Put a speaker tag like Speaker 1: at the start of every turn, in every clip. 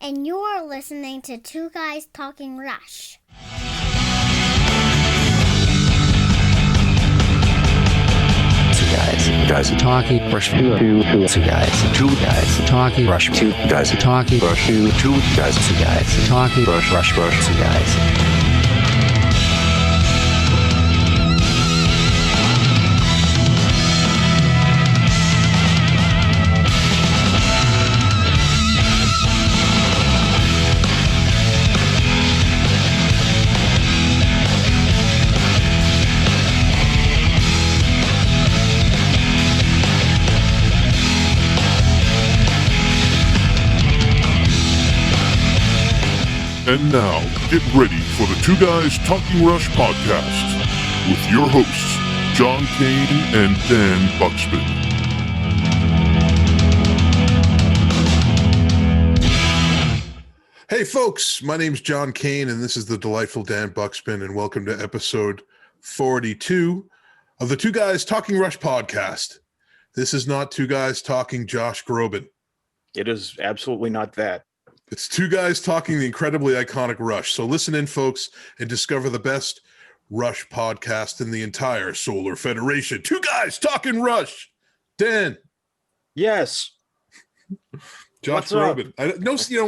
Speaker 1: and you're listening to Two Guys Talking Rush.
Speaker 2: Two guys talking rush. Two guys talking rush. Two guys talking rush. Two guys talking rush. Two guys.
Speaker 3: And now, get ready for the Two Guys Talking Rush podcast with your hosts, John Kane and Dan Buxton.
Speaker 4: Hey folks, my name's John Kane and this is the delightful Dan Buxton, and welcome to episode 42 of the Two Guys Talking Rush podcast. This is not Two Guys Talking Josh Groban.
Speaker 5: It is absolutely not that.
Speaker 4: It's Two Guys Talking the incredibly iconic Rush. So listen in, folks, and discover the best Rush podcast in the entire Solar Federation. Two Guys Talking Rush. Dan.
Speaker 5: Yes.
Speaker 4: Josh Groban.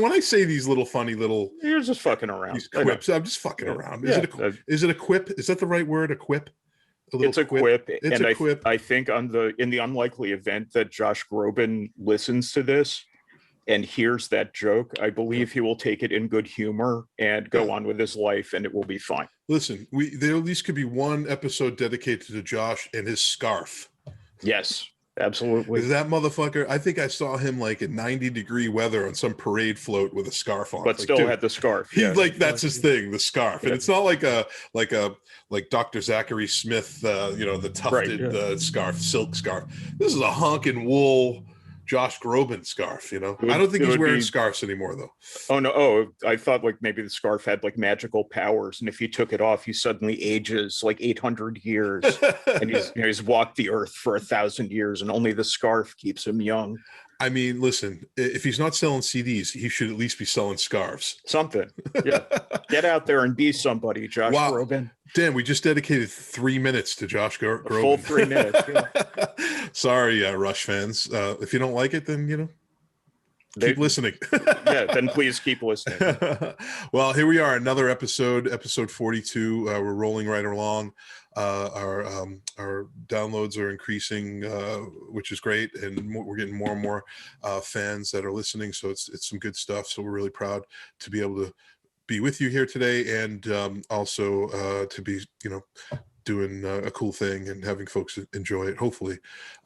Speaker 4: When I say these little funny little...
Speaker 5: You're just fucking around.
Speaker 4: These quips. I'm just fucking around. Is it a quip? Is that the right word, a quip?
Speaker 5: It's a quip.
Speaker 4: It's a quip.
Speaker 5: I think in the unlikely event that Josh Groban listens to this and hears that joke, I believe he will take it in good humor and go on with his life, and it will be fine.
Speaker 4: Listen, there at least could be one episode dedicated to Josh and his scarf.
Speaker 5: Yes, absolutely.
Speaker 4: That motherfucker, I think I saw him like in 90-degree weather on some parade float with a scarf on.
Speaker 5: But still had the scarf.
Speaker 4: Yeah. That's his thing, the scarf. Yeah. And it's not like Dr. Zachary Smith, the tufted scarf, silk scarf. This is a honking wool Josh Groban scarf, I don't think he's wearing scarves anymore, though.
Speaker 5: Oh, no. Oh, I thought like maybe the scarf had like magical powers, and if he took it off, he suddenly ages like 800 years, and he's walked the earth for 1,000 years, and only the scarf keeps him young.
Speaker 4: I mean, listen, if he's not selling CDs, he should at least be selling scarves.
Speaker 5: Something. Yeah. Get out there and be somebody, Josh Groban.
Speaker 4: Dan, we just dedicated 3 minutes to Josh Groban.
Speaker 5: A full 3 minutes. Yeah.
Speaker 4: Sorry, Rush fans. If you don't like it, then, keep listening.
Speaker 5: Then please keep listening.
Speaker 4: Well, here we are, another episode 42. We're rolling right along. Our downloads are increasing, which is great, and we're getting more and more fans that are listening. So it's some good stuff. So we're really proud to be able to be with you here today, and also to be doing a cool thing and having folks enjoy it. Hopefully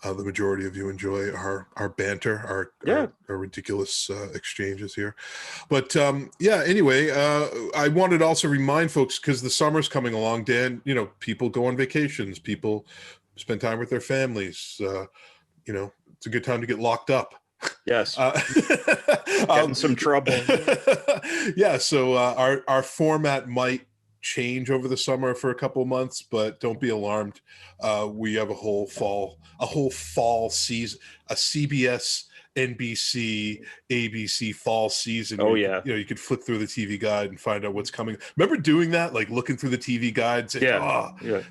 Speaker 4: the majority of you enjoy our banter, our ridiculous exchanges here. But anyway, I wanted to also remind folks, because the summer's coming along, Dan, people go on vacations, people spend time with their families. It's a good time to get locked up.
Speaker 5: Yes. Get in some trouble.
Speaker 4: Yeah. So our format might change over the summer for a couple of months, but don't be alarmed. We have a whole fall season, a CBS, NBC, ABC fall season.
Speaker 5: Oh yeah.
Speaker 4: You could flip through the TV guide and find out what's coming. Remember doing that, like looking through the TV guide, saying,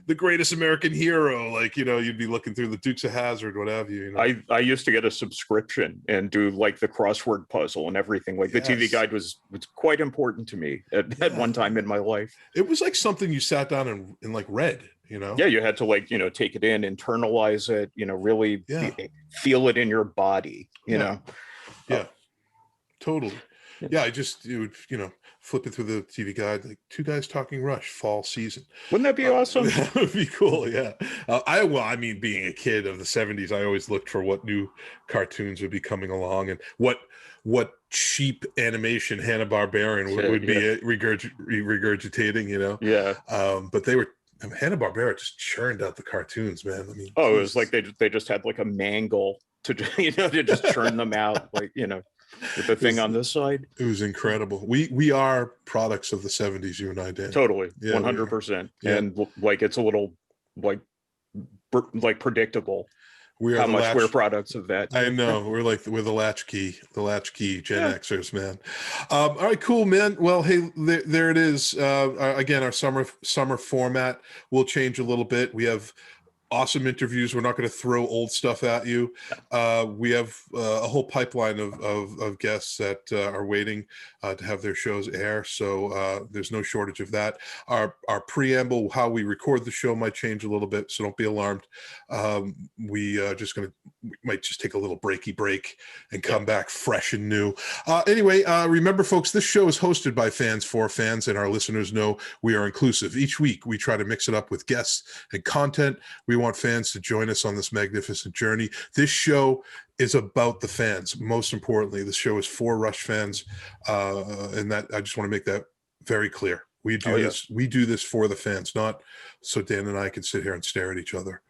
Speaker 4: the greatest American hero. Like, you'd be looking through the Dukes of Hazzard, what have you.
Speaker 5: I used to get a subscription and do like the crossword puzzle and everything. Like the TV guide was quite important to me at one time in my life.
Speaker 4: It was like something you sat down and like read.
Speaker 5: Yeah, you had to take it in, internalize it, really feel it in your body,
Speaker 4: Yeah, totally. Yeah, you would, flip it through the TV guide, like Two Guys Talking Rush fall season.
Speaker 5: Wouldn't that be awesome?
Speaker 4: That would be cool, yeah. Being a kid of the 70s, I always looked for what new cartoons would be coming along and what cheap animation Hanna-Barbera would be regurgitating,
Speaker 5: Yeah.
Speaker 4: But they were... Hanna-Barbera just churned out the cartoons, man. I mean,
Speaker 5: it was like they just had like a mangle to just churn them out, like with the thing on this side.
Speaker 4: It was incredible. We are products of the 70s, you and I, Dan.
Speaker 5: Totally, 100%. And like it's a little like predictable.
Speaker 4: We are
Speaker 5: how
Speaker 4: the
Speaker 5: much
Speaker 4: latch.
Speaker 5: we're products of that.
Speaker 4: I know we're the latchkey Gen Xers, man. All right, cool, man. Well, hey, there it is. Again, our summer format will change a little bit. We have awesome interviews. We're not going to throw old stuff at you. We have a whole pipeline of guests that are waiting to have their shows air. So there's no shortage of that. Our preamble, how we record the show, might change a little bit, so don't be alarmed. We might just take a little break and come back fresh and new. Anyway, remember, folks, this show is hosted by fans for fans, and our listeners know we are inclusive. Each week, we try to mix it up with guests and content. We want fans to join us on this magnificent journey. This show is about the fans. Most importantly, this show is for Rush fans, and that I just want to make that very clear. We do this. We do this for the fans, not so Dan and I can sit here and stare at each other.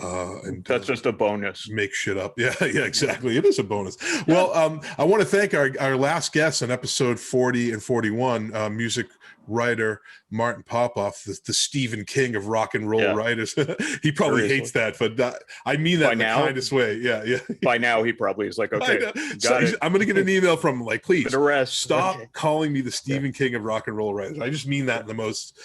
Speaker 4: And
Speaker 5: that's just a bonus.
Speaker 4: Make shit up. Yeah, exactly. It is a bonus. Well, I want to thank our last guests on episode 40 and 41, music writer Martin Popoff, the Stephen King of rock and roll writers. He probably hates that, but I mean that in the kindest way. Yeah.
Speaker 5: By now, he probably is like, okay,
Speaker 4: I'm going to get an email from him like, please stop
Speaker 5: Okay.
Speaker 4: calling me the Stephen King of rock and roll writers. I just mean that in the most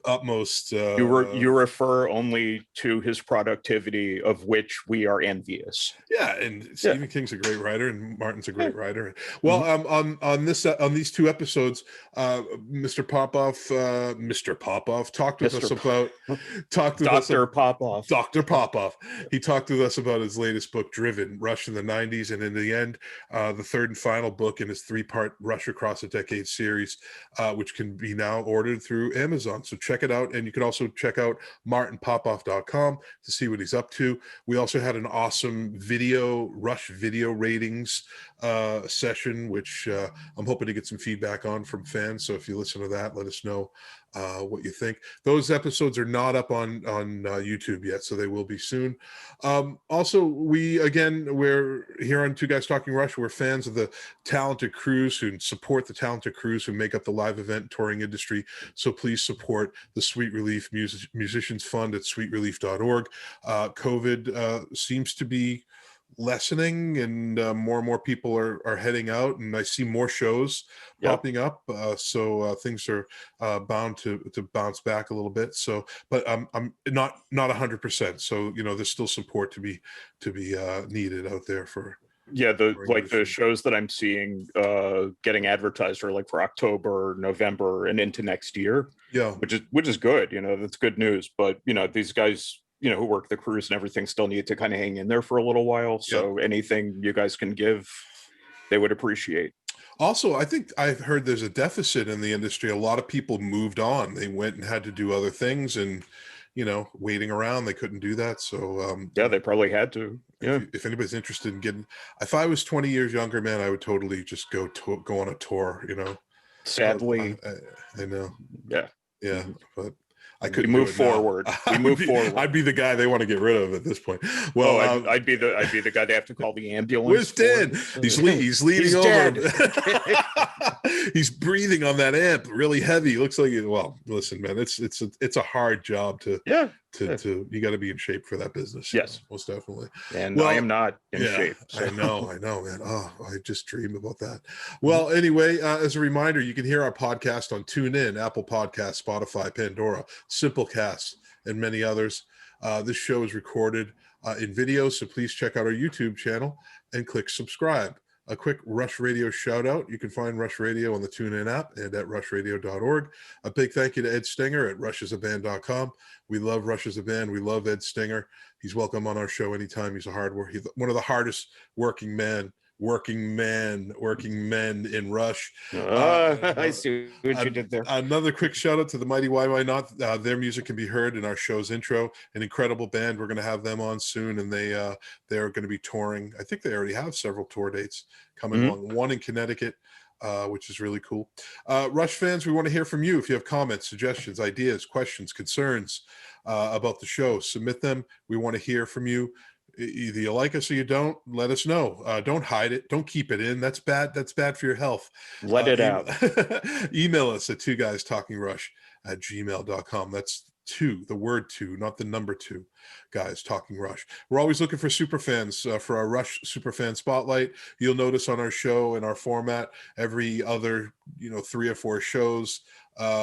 Speaker 4: utmost.
Speaker 5: You refer only to his productivity, of which we are envious.
Speaker 4: Yeah, and Stephen King's a great writer, and Martin's a great writer. Well, on these two episodes, Mr. Popoff talked with us about
Speaker 5: Dr. Popoff.
Speaker 4: Dr. Popoff. He talked with us about his latest book, Driven: Rush in the 90s, and in the end, the third and final book in his 3-part Rush Across a Decade series, which can be now ordered through Amazon. So check it out, and you can also check out martinpopoff.com to see what he's up to. We also had an awesome Rush video ratings session, which I'm hoping to get some feedback on from fans. So if you listen to that, let us know what you think. Those episodes are not up on YouTube yet, so they will be soon. Also, we're here on Two Guys Talking Rush. We're fans of the talented crews who support the talented crews who make up the live event touring industry. So please support the Sweet Relief Musicians Fund at sweetrelief.org. COVID seems to be lessening, and more and more people are heading out, and I see more shows popping up, so things are bound to bounce back a little bit. So but I'm not 100%, so there's still support to be needed out there for
Speaker 5: the shows that I'm seeing getting advertised are like for October, November, and into next year, which is good. That's good news. But these guys who work the cruise and everything still need to kind of hang in there for a little while. So anything you guys can give, they would appreciate.
Speaker 4: Also, I think I've heard there's a deficit in the industry. A lot of people moved on. They went and had to do other things, and waiting around, they couldn't do that. So
Speaker 5: they probably had to.
Speaker 4: If anybody's interested in getting, if I was 20 years younger, man, I would totally just go on a tour.
Speaker 5: Sadly,
Speaker 4: I know.
Speaker 5: Yeah,
Speaker 4: but I could
Speaker 5: move forward. Forward.
Speaker 4: I'd be the guy they want to get rid of at this point. Well,
Speaker 5: I'd be the guy they have to call the ambulance.
Speaker 4: Where's Dan? He's leaning over. He's breathing on that amp really heavy. Looks like listen, man, it's a hard job to you got to be in shape for that business.
Speaker 5: Yes,
Speaker 4: most definitely.
Speaker 5: And I am not in shape. So.
Speaker 4: I know, man. Oh, I just dream about that. Well, anyway, as a reminder, you can hear our podcast on TuneIn, Apple Podcasts, Spotify, Pandora, Simplecast, and many others. This show is recorded in video, so please check out our YouTube channel and click subscribe. A quick Rush Radio shout out. You can find Rush Radio on the TuneIn app and at rushradio.org. A big thank you to Ed Stinger at rushasaband.com. We love Rush as a Band. We love Ed Stinger. He's welcome on our show anytime. He's he's one of the hardest working men in Rush.
Speaker 5: I see what you did there.
Speaker 4: Another quick shout out to the Mighty Why Not. Their music can be heard in our show's intro. An incredible band. We're going to have them on soon, and they're going to be touring. I think they already have several tour dates coming along. One in Connecticut, which is really cool. Rush fans, we want to hear from you. If you have comments, suggestions, ideas, questions, concerns about the show, submit them. We want to hear from you. Either you like us or you don't. Let us know. Don't hide it. Don't keep it in. That's bad. That's bad for your health.
Speaker 5: Let it out.
Speaker 4: Email us at 2guystalkingrush@gmail.com. That's two, the word two, not the number two, guys talking Rush. We're always looking for super fans for our Rush super fan spotlight. You'll notice on our show and our format, every other 3 or 4 shows,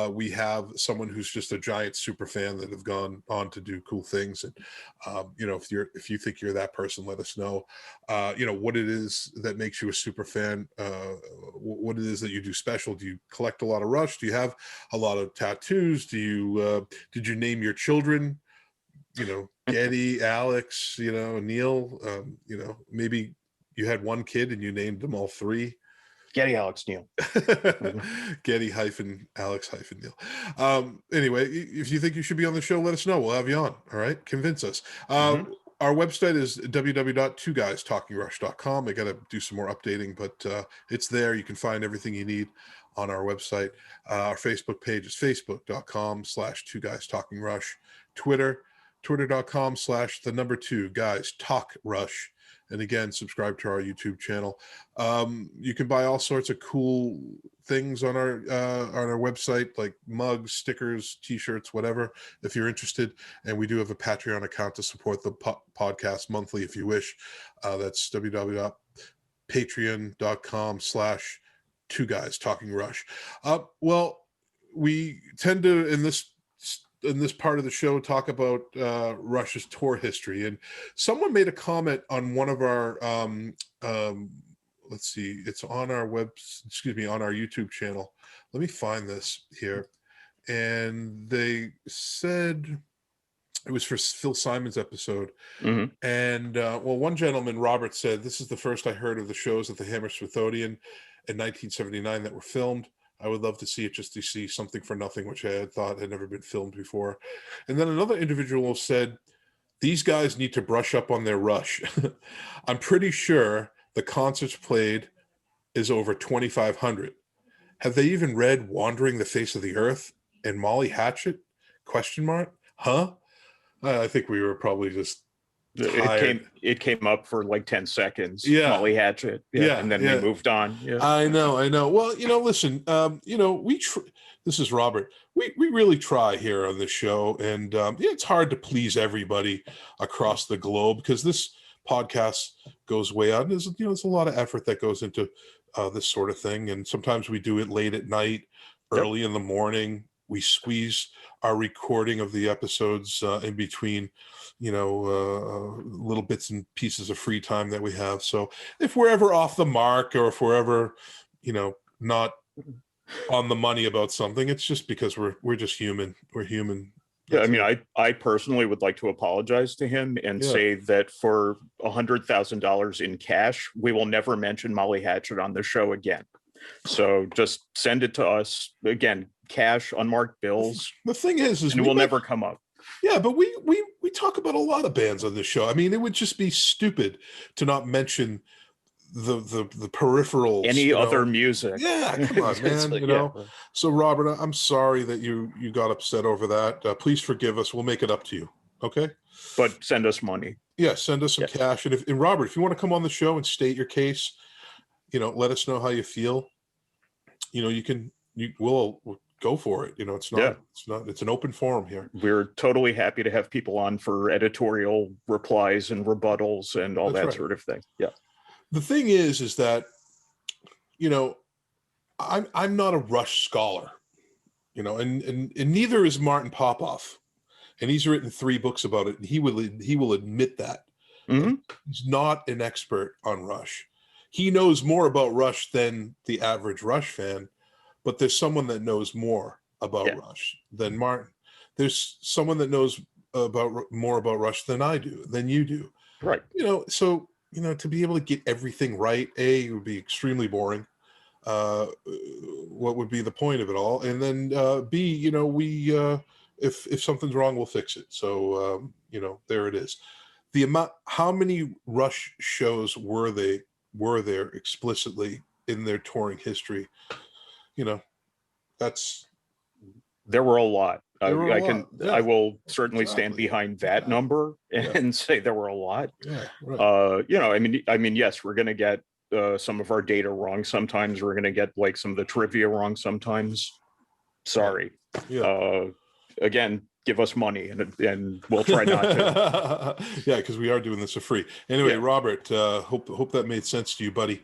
Speaker 4: we have someone who's just a giant super fan that have gone on to do cool things. And if you think you're that person, let us know. What it is that makes you a super fan, what it is that you do special. Do you collect a lot of Rush? Do you have a lot of tattoos? Do you did you name your children? Getty, Alex, Neil. Maybe you had one kid and you named them all 3.
Speaker 5: Getty, Alex, Neil.
Speaker 4: Getty Alex Neil. Anyway, if you think you should be on the show, let us know. We'll have you on. All right, convince us. Our website is www.twoguystalkingrush.com. I got to do some more updating, but it's there. You can find everything you need on our website. Our Facebook page is facebook.com/2guystalkingrush. twitter.com/2guystalkrush. And again, subscribe to our YouTube channel. You can buy all sorts of cool things on our website, like mugs, stickers, T-shirts, whatever, if you're interested. And we do have a Patreon account to support the podcast monthly, if you wish. That's www.patreon.com/2guystalkingrush. Well, we tend to in this part of the show talk about Rush's tour history, and someone made a comment on one of our let's see, it's on our on our YouTube channel. Let me find this here. And they said it was for Phil Simon's episode. And one gentleman, Robert, said, "This is the first I heard of the shows at the Hammersmithodian in 1979 that were filmed. I would love to see it just to see something for nothing, which I had thought had never been filmed before." And then another individual said, "These guys need to brush up on their Rush. I'm pretty sure the concerts played is over 2,500. Have they even read Wandering the Face of the Earth and Molly Hatchet? ? Huh?" I think we were probably just tired.
Speaker 5: It came up for like 10 seconds.
Speaker 4: Yeah.
Speaker 5: Molly Hatchet. Yeah. And then we moved on. Yeah.
Speaker 4: I know. Well, listen, this is Robert. We really try here on this show. And it's hard to please everybody across the globe because this podcast goes way out. And there's a lot of effort that goes into this sort of thing. And sometimes we do it late at night, early in the morning. We squeeze our recording of the episodes in between, little bits and pieces of free time that we have. So if we're ever off the mark or if we're ever, not on the money about something, it's just because we're just human. We're human.
Speaker 5: Yeah, I mean, I personally would like to apologize to him and say that for $100,000 in cash, we will never mention Molly Hatchet on the show again. So just send it to us again, cash, unmarked bills.
Speaker 4: The thing is
Speaker 5: it will never come up.
Speaker 4: Yeah, but we talk about a lot of bands on this show. I mean, it would just be stupid to not mention the peripherals.
Speaker 5: Any other music.
Speaker 4: Yeah, come on, man.
Speaker 5: Like,
Speaker 4: So Robert, I'm sorry that you got upset over that. Please forgive us. We'll make it up to you. Okay. But
Speaker 5: send us money.
Speaker 4: Yeah, send us some cash. And Robert, if you want to come on the show and state your case, let us know how you feel. We'll go for it. It's an open forum here.
Speaker 5: We're totally happy to have people on for editorial replies and rebuttals and all that sort of thing. Yeah.
Speaker 4: The thing is that, I'm not a Rush scholar, and neither is Martin Popoff, and he's written 3 books about it, and he will admit that. He's not an expert on Rush. He knows more about Rush than the average Rush fan, but there's someone that knows more about Rush than Martin. There's someone that knows more about Rush than I do, than you do.
Speaker 5: Right.
Speaker 4: So, to be able to get everything right, it would be extremely boring. What would be the point of it all? And then B, if something's wrong, we'll fix it. So, there it is. How many Rush shows were there explicitly in their touring history?
Speaker 5: There were a lot. I will certainly stand behind that number and say there were a lot.
Speaker 4: Yeah, right.
Speaker 5: I mean, yes, we're going to get some of our data wrong. Sometimes we're going to get like some of the trivia wrong. Sometimes, sorry.
Speaker 4: Yeah.
Speaker 5: Again, give us money, and we'll try not to.
Speaker 4: Yeah, because we are doing this for free. Anyway,
Speaker 5: Yeah.
Speaker 4: Robert, hope that made sense to you, buddy.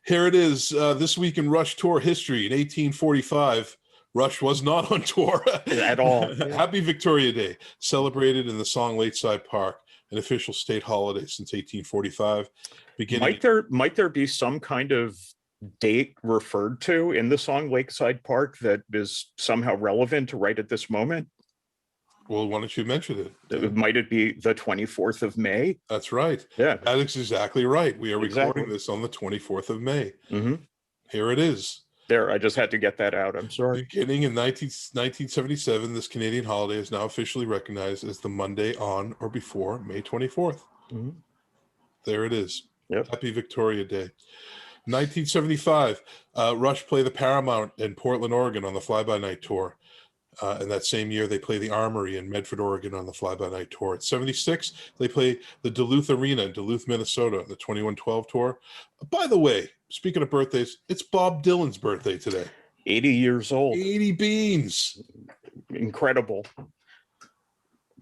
Speaker 4: Here it is. This week in Rush tour history. In 1845, Rush was not on tour
Speaker 5: At all.
Speaker 4: Happy Victoria Day, celebrated in the song Lakeside Park, an official state holiday since 1845.
Speaker 5: Might there be some kind of date referred to in the song Lakeside Park that is somehow relevant right at this moment?
Speaker 4: Well, why don't you mention it?
Speaker 5: Might it be the 24th of May?
Speaker 4: That's right.
Speaker 5: Yeah.
Speaker 4: That is exactly right. We are
Speaker 5: Exactly.
Speaker 4: recording this on the 24th of May.
Speaker 5: Mm-hmm.
Speaker 4: Here it is.
Speaker 5: There, I just had to get that out. I'm sorry.
Speaker 4: Beginning in 1977, this Canadian holiday is now officially recognized as the Monday on or before May 24th.
Speaker 5: Mm-hmm.
Speaker 4: There it is.
Speaker 5: Yep.
Speaker 4: Happy Victoria Day. 1975, Rush play the Paramount in Portland, Oregon on the Fly-By-Night tour. And that same year, they play the Armory in Medford, Oregon on the Fly-By-Night tour. At 76, they play the Duluth Arena in Duluth, Minnesota on the 2112 tour. By the way, speaking of birthdays, it's Bob Dylan's birthday today.
Speaker 5: 80 years old.
Speaker 4: 80 beans.
Speaker 5: Incredible.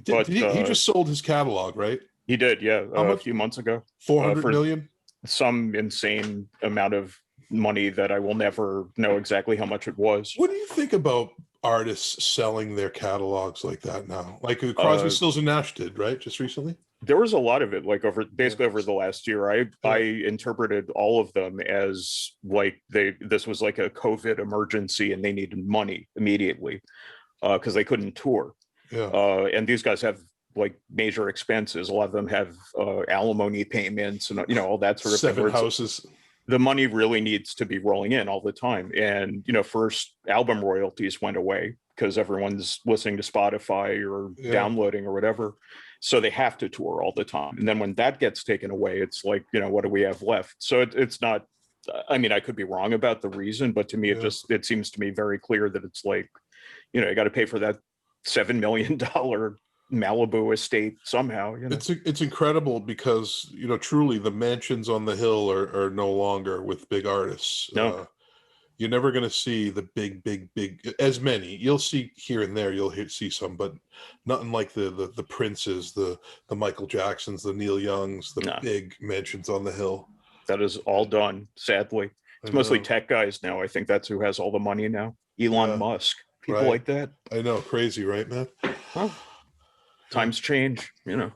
Speaker 4: He just sold his catalog, right?
Speaker 5: He did, yeah,
Speaker 4: How
Speaker 5: a
Speaker 4: much?
Speaker 5: few months ago.
Speaker 4: 400
Speaker 5: for
Speaker 4: million?
Speaker 5: Some insane amount of money that I will never know exactly how much it was.
Speaker 4: What do you think about artists selling their catalogs like that now? Like Crosby, Stills, and Nash did, right? Just recently?
Speaker 5: There was a lot of it, like over the last year. I interpreted all of them as like this was like a COVID emergency and they needed money immediately because they couldn't tour.
Speaker 4: Yeah.
Speaker 5: And these guys have like major expenses. A lot of them have alimony payments and all that sort of thing.
Speaker 4: 7 houses.
Speaker 5: The money really needs to be rolling in all the time. And first album royalties went away because everyone's listening to Spotify or downloading or whatever. So they have to tour all the time. And then when that gets taken away, it's like, what do we have left? So it's not, I mean, I could be wrong about the reason, but to me, it seems to me very clear that it's like, you got to pay for that $7 million Malibu estate somehow.
Speaker 4: It's incredible because, truly the mansions on the hill are no longer with big artists.
Speaker 5: No.
Speaker 4: You're never going to see the big, as many. You'll see here and there, see some, but nothing like the Princes, the Michael Jacksons, the Neil Youngs, the big mansions on the hill.
Speaker 5: That is all done, sadly. It's mostly tech guys now. I think that's who has all the money now. Elon Musk, people like that.
Speaker 4: I know, crazy, right, man?
Speaker 5: Well, times change,
Speaker 4: You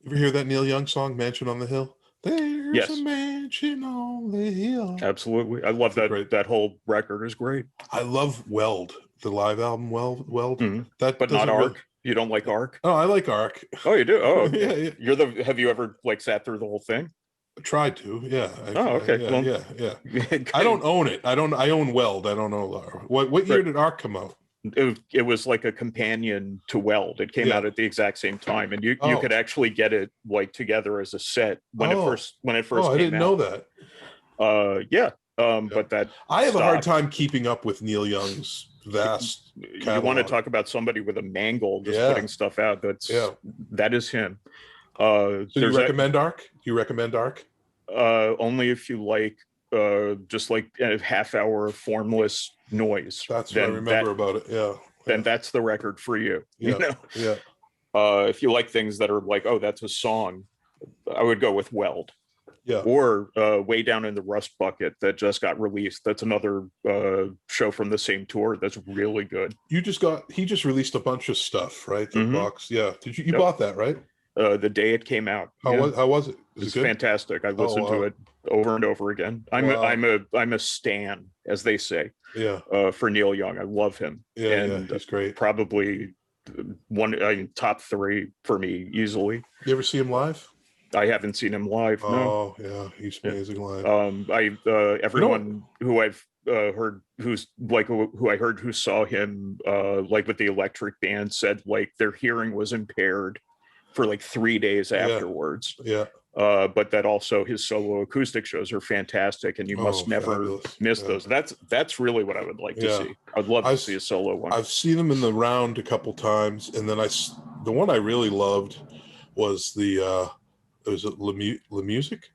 Speaker 4: ever hear that Neil Young song, Mansion on the Hill? There's a mansion on the hill.
Speaker 5: Absolutely. I love that. That whole record is great.
Speaker 4: I love Weld, the live album Weld.
Speaker 5: Mm-hmm. But not Ark. You don't like Ark?
Speaker 4: Oh, I like Ark.
Speaker 5: Oh, you do? Oh,
Speaker 4: okay. Yeah.
Speaker 5: Have you ever sat through the whole thing?
Speaker 4: I tried to, yeah.
Speaker 5: Okay.
Speaker 4: Yeah. I don't own it. I own Weld. I don't know. What year did Ark come out?
Speaker 5: It was like a companion to Weld. It came out at the exact same time, and you could actually get it like together as a set when it first came out.
Speaker 4: I didn't know that.
Speaker 5: But that
Speaker 4: I have a hard time keeping up with Neil Young's vast catalog.
Speaker 5: You want to talk about somebody with a mangle just putting stuff out? That is him.
Speaker 4: So you recommend Ark? Do you recommend Ark?
Speaker 5: Only if you like just like a half-hour formless noise.
Speaker 4: That's what I remember about it. Yeah.
Speaker 5: Then that's the record for you.
Speaker 4: Yeah.
Speaker 5: If you like things that are like, oh, that's a song, I would go with Weld.
Speaker 4: Yeah.
Speaker 5: Or Way Down in the Rust Bucket that just got released. That's another show from the same tour that's really good. He
Speaker 4: just released a bunch of stuff, right? The box. Yeah. Did you bought that, right?
Speaker 5: The day it came out.
Speaker 4: How was it?
Speaker 5: It's fantastic. I listened to it over and over again. I'm a stan, as they say.
Speaker 4: Yeah.
Speaker 5: For Neil Young, I love him.
Speaker 4: Yeah, he's great.
Speaker 5: Probably top 3 for me easily.
Speaker 4: You ever see him live?
Speaker 5: I haven't seen him live.
Speaker 4: Oh, yeah, he's amazing live.
Speaker 5: Everyone who I've heard who I heard who saw him like with the electric band said like their hearing was impaired for like 3 days afterwards.
Speaker 4: Yeah.
Speaker 5: But that also his solo acoustic shows are fantastic, and you must never miss those. That's really what I would like to see. I'd love to see a solo one.
Speaker 4: I've seen him in the round a couple times, and then the one I really loved was the was it La Music?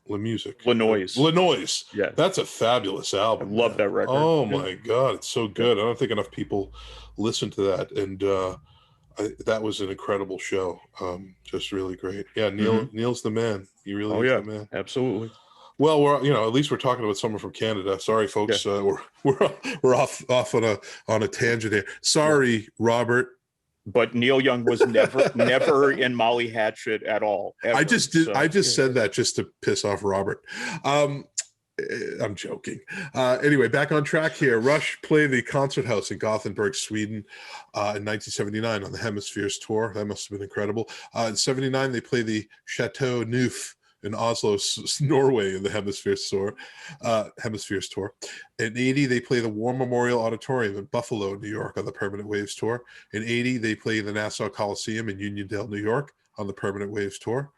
Speaker 4: La Music.
Speaker 5: Lanois.
Speaker 4: Lanois.
Speaker 5: Yeah.
Speaker 4: That's a fabulous album.
Speaker 5: I love that record.
Speaker 4: Oh
Speaker 5: Yeah.
Speaker 4: my God, it's so good. I don't think enough people listen to that, and that was an incredible show. Just really great. Yeah, Neil's the man. He really is the man.
Speaker 5: Absolutely.
Speaker 4: Well, we're at least we're talking about someone from Canada. Sorry, folks, we're off on a tangent here. Sorry, Robert.
Speaker 5: But Neil Young was never in Molly Hatchet at all. Ever.
Speaker 4: I just said that just to piss off Robert. I'm joking. Anyway, back on track here. Rush played the Concert House in Gothenburg, Sweden, in 1979 on the Hemispheres tour. That must have been incredible. In '79, they played the Chateau Neuf in Oslo, Norway, in the Hemispheres tour. In '80, they play the War Memorial Auditorium in Buffalo, New York, on the Permanent Waves tour. In '80, they play the Nassau Coliseum in Uniondale, New York, on the Permanent Waves tour.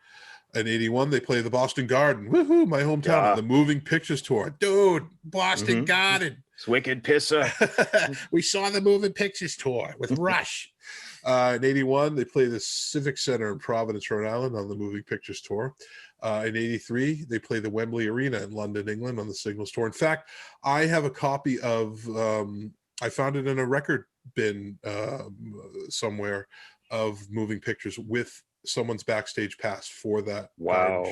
Speaker 4: In '81, they play the Boston Garden, woohoo, my hometown, on the Moving Pictures tour. Dude, Boston Garden.
Speaker 5: It's wicked pisser.
Speaker 4: We saw the Moving Pictures tour with Rush. In '81, they play the Civic Center in Providence, Rhode Island, on the Moving Pictures tour. In '83, they play the Wembley Arena in London, England, on the Signals tour. In fact, I have a copy of, I found it in a record bin somewhere, of Moving Pictures with someone's backstage pass for that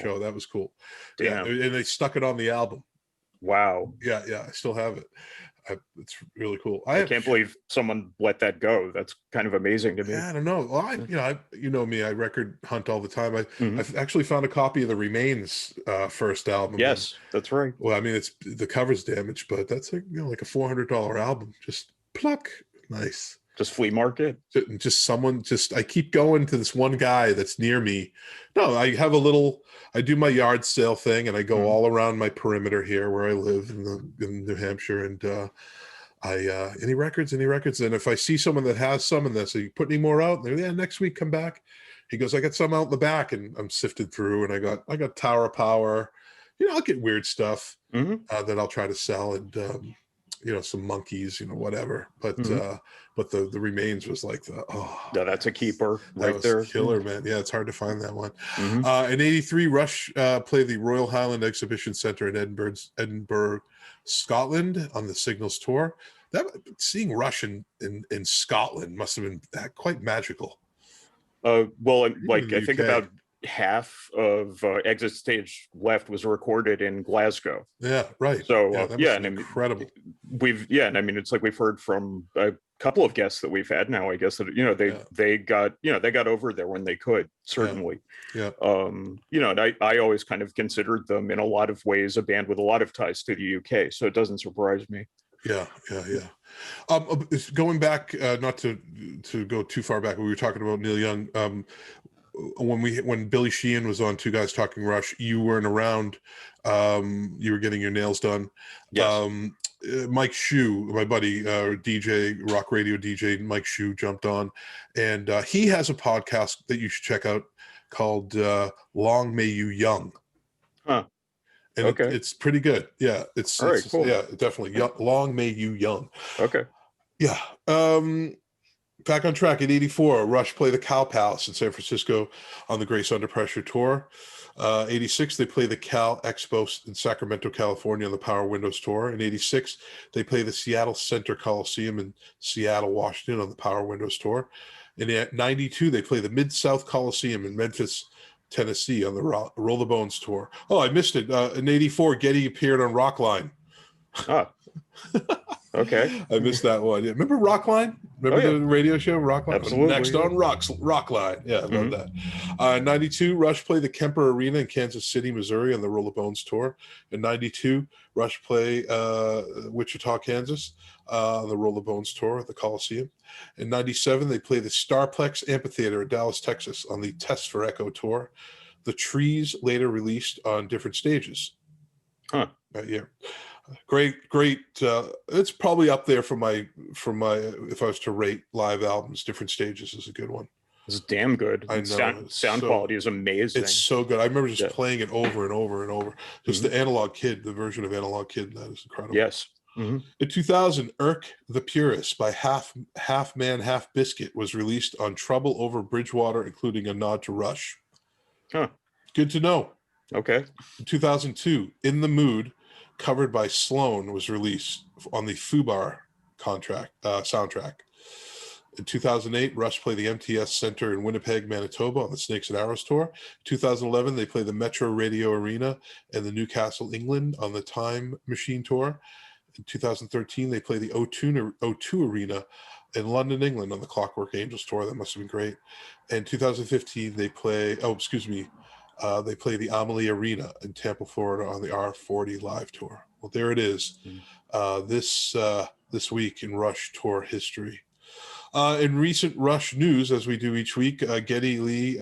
Speaker 4: show. That was cool.
Speaker 5: Damn.
Speaker 4: Yeah, and they stuck it on the album.
Speaker 5: Wow.
Speaker 4: Yeah, I still have it. It's really cool.
Speaker 5: I can't believe someone let that go. That's kind of amazing to me.
Speaker 4: Yeah, I don't know. Well, you know me, I record hunt all the time. I've actually found a copy of the Remains first album.
Speaker 5: Yes, that's right.
Speaker 4: Well, I mean, it's the cover's damaged, but that's like a $400 album. Just pluck. Nice.
Speaker 5: Just flea market.
Speaker 4: I keep going to this one guy that's near me. No, I do my yard sale thing, and I go all around my perimeter here where I live in New Hampshire, and any records. And if I see someone that has some, and they say, you put any more out? And they're, next week, come back. He goes, I got some out in the back, and I'm sifted through, and I got Tower of Power. I'll get weird stuff that I'll try to sell, and some Monkeys, whatever. But but the Remains was like
Speaker 5: that's a keeper right there.
Speaker 4: Killer, man. Yeah, it's hard to find that one. In '83, Rush played the Royal Highland Exhibition Centre in Edinburgh, Scotland, on the Signals tour. Seeing Rush in Scotland must have been quite magical.
Speaker 5: I think about half of Exit Stage Left was recorded in Glasgow.
Speaker 4: Yeah, right.
Speaker 5: So
Speaker 4: incredible.
Speaker 5: It's like we've heard from a couple of guests that we've had now, I guess, that they got over there when they could, certainly.
Speaker 4: Yeah.
Speaker 5: And I always kind of considered them in a lot of ways a band with a lot of ties to the UK, so it doesn't surprise me.
Speaker 4: Yeah. Going back, not to go too far back, we were talking about Neil Young. When Billy Sheehan was on Two Guys Talking Rush, you weren't around. You were getting your nails done.
Speaker 5: Yes.
Speaker 4: Mike Shue, my buddy, DJ, rock radio DJ Mike Shue, jumped on, and he has a podcast that you should check out called Long May You Young.
Speaker 5: Huh.
Speaker 4: And it's pretty good. Yeah, it's cool. Yeah, definitely. Long May You Young.
Speaker 5: Okay.
Speaker 4: Yeah. Back on track in '84, Rush played the Cow Palace in San Francisco on the Grace Under Pressure tour. '86, they play the Cal Expo in Sacramento, California on the Power Windows tour. In '86, they play the Seattle Center Coliseum in Seattle, Washington on the Power Windows tour. In '92, they play the Mid-South Coliseum in Memphis, Tennessee on the Roll the Bones tour. Oh, I missed it. In '84, Getty appeared on Rockline.
Speaker 5: Ah. Okay.
Speaker 4: I missed that one. Yeah. Remember Rockline? Remember the radio show Rockline?
Speaker 5: Absolutely.
Speaker 4: Next on Rockline. Yeah, I love that. 92, Rush played the Kemper Arena in Kansas City, Missouri on the Roll the Bones tour. In 92, Rush play Wichita, Kansas on the Roll the Bones tour at the Coliseum. In 97, they play the Starplex Amphitheater in Dallas, Texas on the Test for Echo tour. The Trees later released on different stages.
Speaker 5: Huh.
Speaker 4: That year. Great. It's probably up there for my if I was to rate live albums, Different Stages is a good one.
Speaker 5: It's damn good.
Speaker 4: I know.
Speaker 5: Sound quality is amazing.
Speaker 4: It's so good. I remember just playing it over and over and over. Just the Analog Kid, the version of Analog Kid, that is incredible.
Speaker 5: Yes.
Speaker 4: In 2000, Irk the Purist by Half Man, Half Biscuit was released on Trouble Over Bridgewater, including a nod to Rush.
Speaker 5: Huh.
Speaker 4: Good to know.
Speaker 5: Okay.
Speaker 4: In 2002, In the Mood, covered by Sloan, was released on the Fubar soundtrack. In 2008, Rush played the MTS Center in Winnipeg, Manitoba on the Snakes and Arrows tour. 2011, they played the Metro Radio Arena in the Newcastle, England on the Time Machine tour. In 2013, they played the O2 Arena in London, England on the Clockwork Angels tour. That must have been great. In 2015, they play the Amalie Arena in Tampa, Florida on the R40 live tour. Well, there it is. This week in Rush tour history. In recent Rush news, as we do each week, Geddy Lee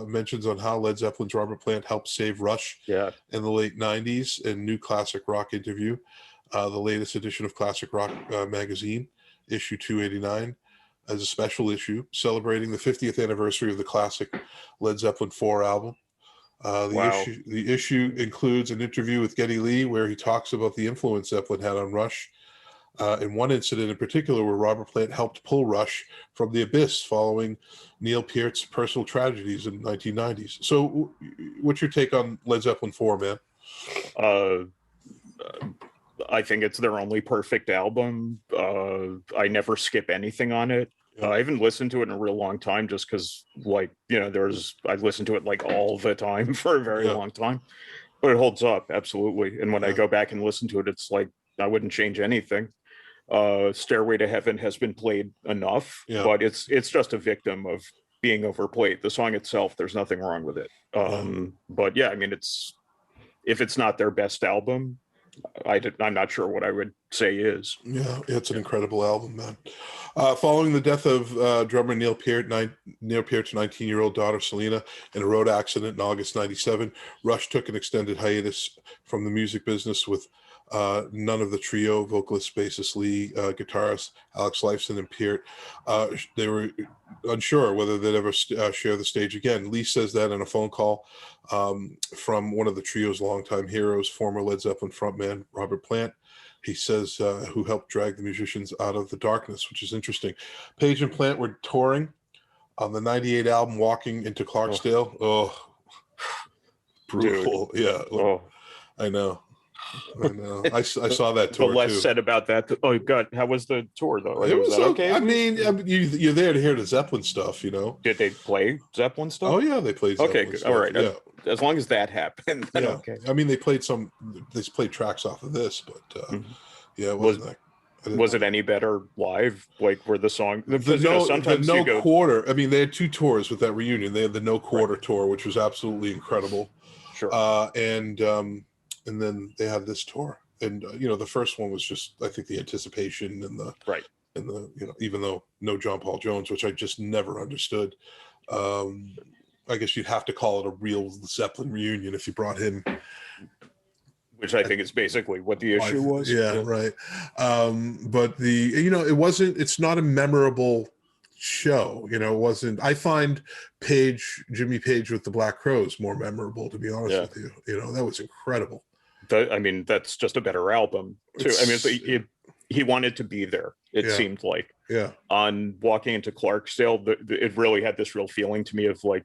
Speaker 4: mentions on how Led Zeppelin's Robert Plant helped save Rush in the late 90s in New Classic Rock interview. The latest edition of Classic Rock magazine, issue 289, as a special issue celebrating the 50th anniversary of the classic Led Zeppelin 4 album. The issue includes an interview with Geddy Lee where he talks about the influence Zeppelin had on Rush. In one incident in particular where Robert Plant helped pull Rush from the abyss following Neil Peart's personal tragedies in the 1990s. So what's your take on Led Zeppelin 4, man?
Speaker 5: I think it's their only perfect album. I never skip anything on it. I haven't listened to it in a real long time just because, like, I listened to it like all the time for a very long time. But it holds up, absolutely. And when I go back and listen to it, it's like I wouldn't change anything. Stairway to Heaven has been played enough, but it's just a victim of being overplayed. The song itself, there's nothing wrong with it. But yeah, I mean, if it's not their best album, I'm not sure what I would say is.
Speaker 4: Yeah, it's an incredible album, man. Following the death of drummer Neil Peart's 19-year-old daughter Selena in a road accident in August '97, Rush took an extended hiatus from the music business with none of the trio, vocalist, bassist Lee, guitarist Alex Lifeson, and Peart. They were unsure whether they'd ever share the stage again. Lee says that in a phone call from one of the trio's longtime heroes, former Led Zeppelin frontman Robert Plant. He says who helped drag the musicians out of the darkness, which is interesting. Page and Plant were touring on the '98 album Walking into Clarksdale. Brutal.
Speaker 5: Dude.
Speaker 4: Yeah. I know. I saw that tour.
Speaker 5: The less
Speaker 4: too.
Speaker 5: said about that. Oh God, how was the tour though?
Speaker 4: It was
Speaker 5: that okay?
Speaker 4: I mean, you're there to hear the Zeppelin stuff,
Speaker 5: Did they play Zeppelin stuff?
Speaker 4: Oh yeah, they played.
Speaker 5: Okay,
Speaker 4: Zeppelin
Speaker 5: good.
Speaker 4: stuff.
Speaker 5: All right.
Speaker 4: Yeah.
Speaker 5: As long as that happened, then okay.
Speaker 4: I mean, they played tracks off of this, but yeah, it wasn't.
Speaker 5: Was it any better live? Like, were the song?
Speaker 4: Sometimes the No Quarter. I mean, they had two tours with that reunion. They had the No Quarter tour, which was absolutely incredible.
Speaker 5: Sure.
Speaker 4: And then they had this tour, and the first one was just, I think, the anticipation and the even though no John Paul Jones, which I just never understood. I guess you'd have to call it a real Zeppelin reunion if you brought him.
Speaker 5: Which I think is basically what the issue was.
Speaker 4: Yeah, right. But it's not a memorable show. It wasn't. I find Jimmy Page with the Black Crowes more memorable, to be honest with you. That was incredible.
Speaker 5: I mean, that's just a better album too. I mean, he wanted to be there. It seemed like. Yeah. On Walking into Clarksdale, it really had this real feeling to me of like,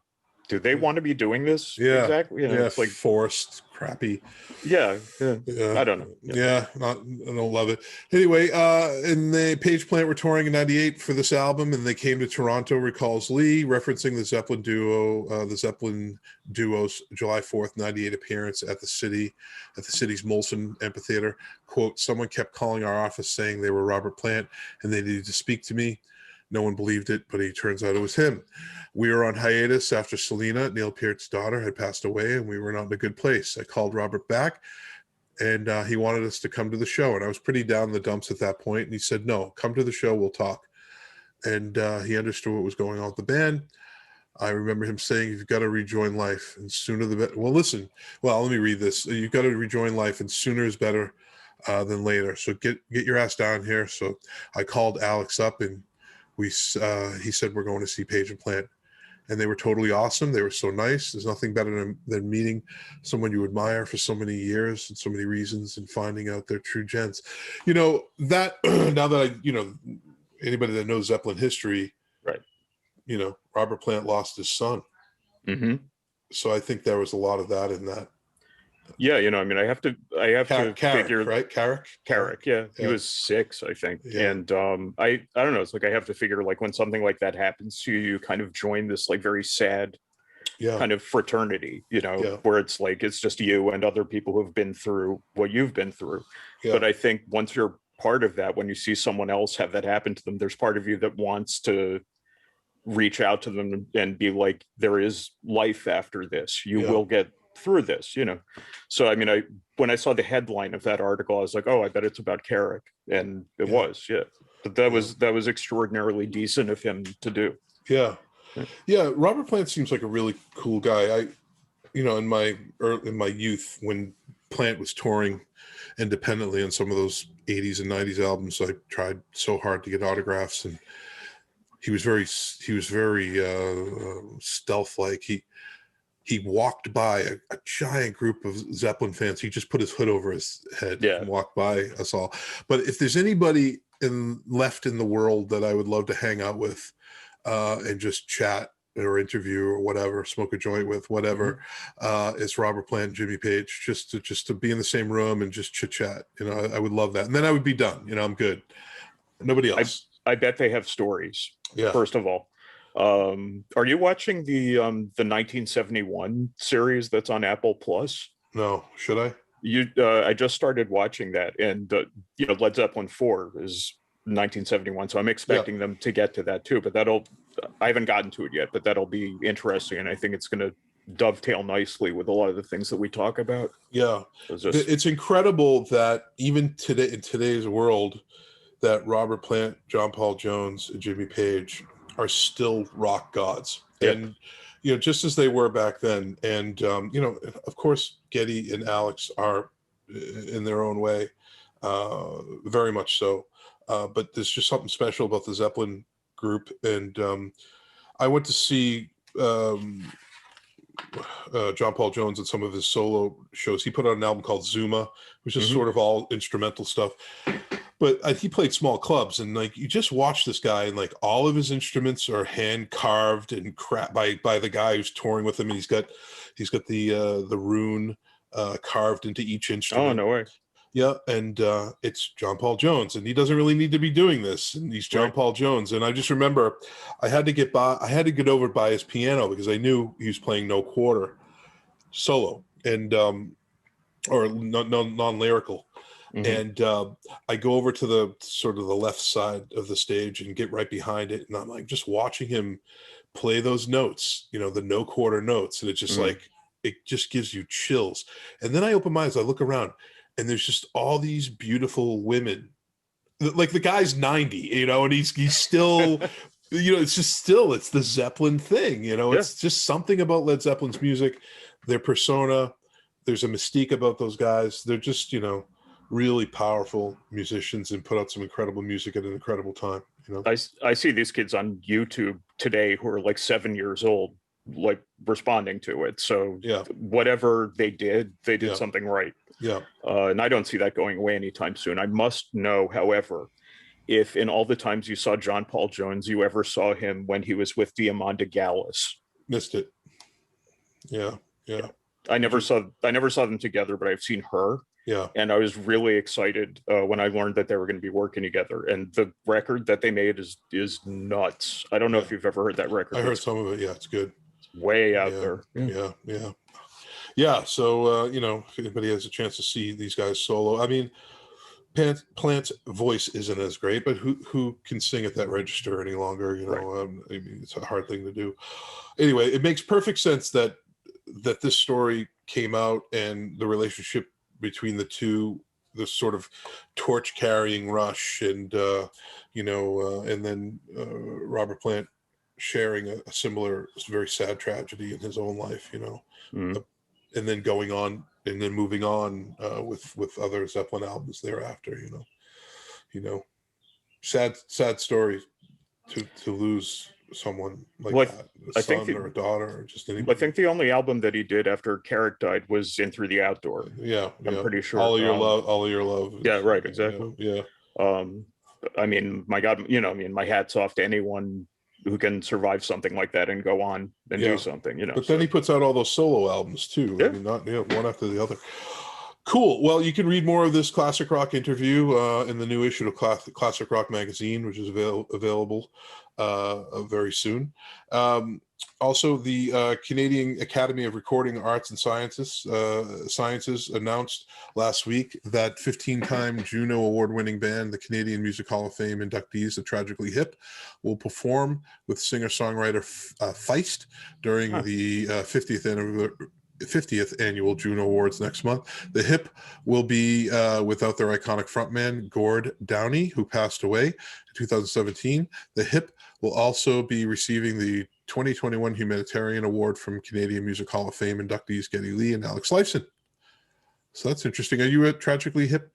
Speaker 5: do they want to be doing this?
Speaker 4: Yeah.
Speaker 5: Exactly.
Speaker 4: It's like forced, crappy.
Speaker 5: Yeah. I don't know.
Speaker 4: I don't love it. Anyway, and the Page Plant were touring in '98 for this album, and they came to Toronto, recalls Lee, referencing the Zeppelin duo's July 4th, '98 appearance at the city's Molson Amphitheater. Quote, someone kept calling our office saying they were Robert Plant and they needed to speak to me. No one believed it, but it turns out it was him. We were on hiatus after Selena, Neil Peart's daughter, had passed away, and we were not in a good place. I called Robert back, and he wanted us to come to the show. And I was pretty down in the dumps at that point. And he said, no, come to the show, we'll talk. And he understood what was going on with the band. I remember him saying, you've got to rejoin life, and sooner the better. Well, listen. Well, let me read this. You've got to rejoin life, and sooner is better than later. So get your ass down here. So I called Alex up, and he said, we're going to see Page and Plant. And they were totally awesome. They were so nice. There's nothing better than meeting someone you admire for so many years and so many reasons and finding out they're true gents. That now that anybody that knows Zeppelin history, right? Robert Plant lost his son. Mm-hmm. So I think there was a lot of that in that.
Speaker 5: Yeah, I mean, I have to figure,
Speaker 4: right?
Speaker 5: Carrick, yeah. He was 6, I think.
Speaker 4: Yeah.
Speaker 5: And I don't know, it's like I have to figure, like, when something like that happens to you, you kind of join this like very sad
Speaker 4: Yeah.
Speaker 5: kind of fraternity,
Speaker 4: Yeah.
Speaker 5: where it's like it's just you and other people who have been through what you've been through.
Speaker 4: Yeah.
Speaker 5: But I think once you're part of that, when you see someone else have that happen to them, there's part of you that wants to reach out to them and be like, there is life after this. You
Speaker 4: Yeah.
Speaker 5: will get through this, So I mean, when I saw the headline of that article, I was like, oh, I bet it's about Carrick, and it was, yeah. But that was extraordinarily decent of him to do.
Speaker 4: Yeah. Yeah, Robert Plant seems like a really cool guy. In my youth, when Plant was touring independently on some of those 80s and 90s albums, I tried so hard to get autographs, and he was very stealth-like. He walked by a giant group of Zeppelin fans. He just put his hood over his head and walked by us all. But if there's anybody left in the world that I would love to hang out with and just chat or interview or whatever, smoke a joint with, whatever, it's Robert Plant and Jimmy Page. Just to be in the same room and just chit chat. I would love that, and then I would be done. I'm good. Nobody else.
Speaker 5: I bet they have stories.
Speaker 4: Yeah.
Speaker 5: First of all, are you watching the 1971 series that's on Apple Plus?
Speaker 4: No, should I?
Speaker 5: I just started watching that, and Led Zeppelin 4 is 1971, so I'm expecting them to get to that too. But I haven't gotten to it yet, but that'll be interesting, and I think it's going to dovetail nicely with a lot of the things that we talk about.
Speaker 4: Yeah, it's incredible that even today, in today's world, that Robert Plant, John Paul Jones, and Jimmy Page are still rock gods. And just as they were back then. And of course Geddy and Alex are in their own way, very much so, but there's just something special about the Zeppelin group. And I went to see John Paul Jones at some of his solo shows. He put out an album called Zuma, which is sort of all instrumental stuff. But he played small clubs, and like you just watch this guy, and like all of his instruments are hand carved and by the guy who's touring with him, and he's got the rune carved into each instrument.
Speaker 5: Oh, no way!
Speaker 4: Yeah, and it's John Paul Jones, and he doesn't really need to be doing this, and he's John Paul Jones. And I just remember I had to get over by his piano because I knew he was playing no quarter solo and or non-lyrical. And I go over to the sort of the left side of the stage and get right behind it, and I'm like just watching him play those notes, the no quarter notes, and it's just like it just gives you chills. And then I open my eyes, I look around, and there's just all these beautiful women. Like the guy's 90, and he's still it's the Zeppelin thing, it's just something about Led Zeppelin's music, their persona. There's a mystique about those guys. They're just really powerful musicians and put out some incredible music at an incredible time.
Speaker 5: I see these kids on YouTube today who are like 7 years old, like responding to it. So whatever they did something right. Yeah. And I don't see that going away anytime soon. I must know, however, if in all the times you saw John Paul Jones, you ever saw him when he was with Diamanda Gallis.
Speaker 4: Missed it. Yeah.
Speaker 5: I never saw them together, but I've seen her.
Speaker 4: Yeah.
Speaker 5: And I was really excited when I learned that they were going to be working together. And the record that they made is nuts. I don't know if you've ever heard that record.
Speaker 4: I heard some of it. Yeah, it's good.
Speaker 5: It's way out there.
Speaker 4: Yeah. So, if anybody has a chance to see these guys solo, I mean, Plant's voice isn't as great, but who can sing at that register any longer? I mean, it's a hard thing to do. Anyway, it makes perfect sense that this story came out, and the relationship between the two, the sort of torch carrying Rush and and then Robert Plant sharing a similar very sad tragedy in his own life, and then going on and then moving on with other Zeppelin albums thereafter. Sad story to lose someone like that, a son or a daughter or just anybody.
Speaker 5: I think the only album that he did after Carrick died was In Through the Outdoor. I'm pretty sure.
Speaker 4: All of your love.
Speaker 5: Yeah, right, exactly.
Speaker 4: Yeah.
Speaker 5: I mean, my God, my hat's off to anyone who can survive something like that and go on and
Speaker 4: Yeah.
Speaker 5: do something,
Speaker 4: But then he puts out all those solo albums too.
Speaker 5: Yeah.
Speaker 4: I mean, not one after the other. Cool. Well, you can read more of this Classic Rock interview in the new issue of Classic Rock magazine, which is available very soon. Also, the Canadian Academy of Recording Arts and Sciences announced last week that 15-time Juno Award-winning band, the Canadian Music Hall of Fame inductees, the Tragically Hip, will perform with singer-songwriter Feist during the 50th annual Juno Awards next month. The Hip will be without their iconic frontman, Gord Downey, who passed away in 2017. The Hip will also be receiving the 2021 Humanitarian Award from Canadian Music Hall of Fame inductees Geddy Lee and Alex Lifeson. So that's interesting. Are you a Tragically Hip?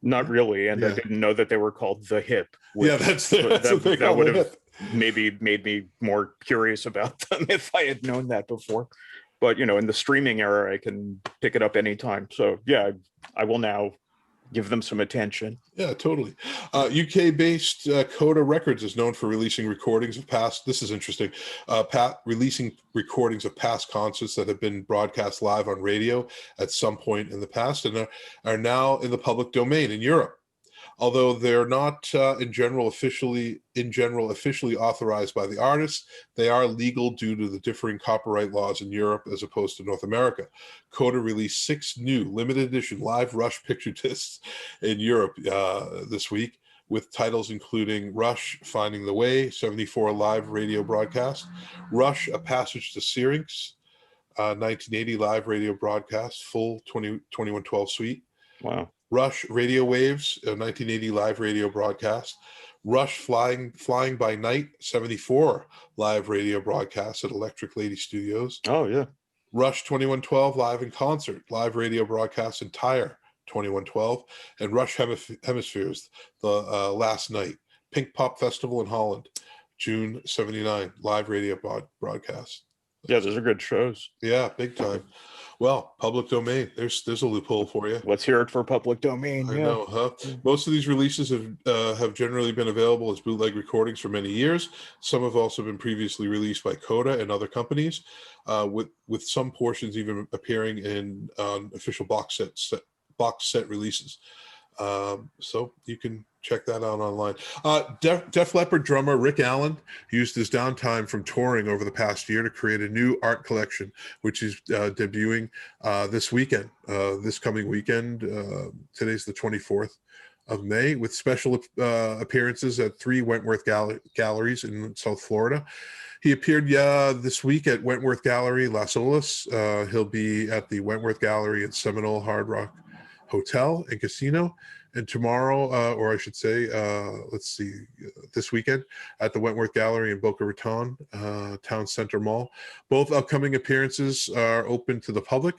Speaker 5: Not really, and I
Speaker 4: Yeah.
Speaker 5: didn't know that they were called The Hip.
Speaker 4: Yeah, that's what they call
Speaker 5: would
Speaker 4: the
Speaker 5: have
Speaker 4: Hip.
Speaker 5: maybe made me more curious about them if I had known that before. But in the streaming era, I can pick it up anytime. So yeah, I will now give them some attention.
Speaker 4: Yeah, totally. UK-based Coda Records is known for releasing recordings of past. This is interesting. Releasing recordings of past concerts that have been broadcast live on radio at some point in the past and are now in the public domain in Europe. Although they're not in general officially authorized by the artists, they are legal due to the differing copyright laws in Europe as opposed to North America. Coda released 6 new limited edition live Rush picture discs in Europe this week, with titles including Rush Finding the Way, 74 live radio broadcast, Rush A Passage to Syrinx, 1980 live radio broadcast, full 2112 suite.
Speaker 5: Wow.
Speaker 4: Rush Radio Waves, a 1980 live radio broadcast. Rush Flying by Night, 74 live radio broadcast at Electric Lady Studios.
Speaker 5: Oh, yeah.
Speaker 4: Rush 2112 live in concert, live radio broadcast entire 2112. And Rush Hemispheres, the last night. Pink Pop Festival in Holland, June 79, live radio broadcast.
Speaker 5: Yeah, those are good shows.
Speaker 4: Yeah, big time. Well, public domain. There's a loophole for you.
Speaker 5: Let's hear it for public domain.
Speaker 4: I know, huh? Most of these releases have generally been available as bootleg recordings for many years. Some have also been previously released by Coda and other companies, with some portions even appearing in official box set releases. So you can check that out online. Def Leppard drummer Rick Allen used his downtime from touring over the past year to create a new art collection, which is debuting this coming weekend. Today's the 24th of May, with special appearances at 3 Wentworth galleries in South Florida. He appeared this week at Wentworth Gallery, Las Olas. He'll be at the Wentworth Gallery at Seminole Hard Rock Hotel and Casino, and tomorrow, or I should say, this weekend at the Wentworth Gallery in Boca Raton Town Center Mall. Both upcoming appearances are open to the public,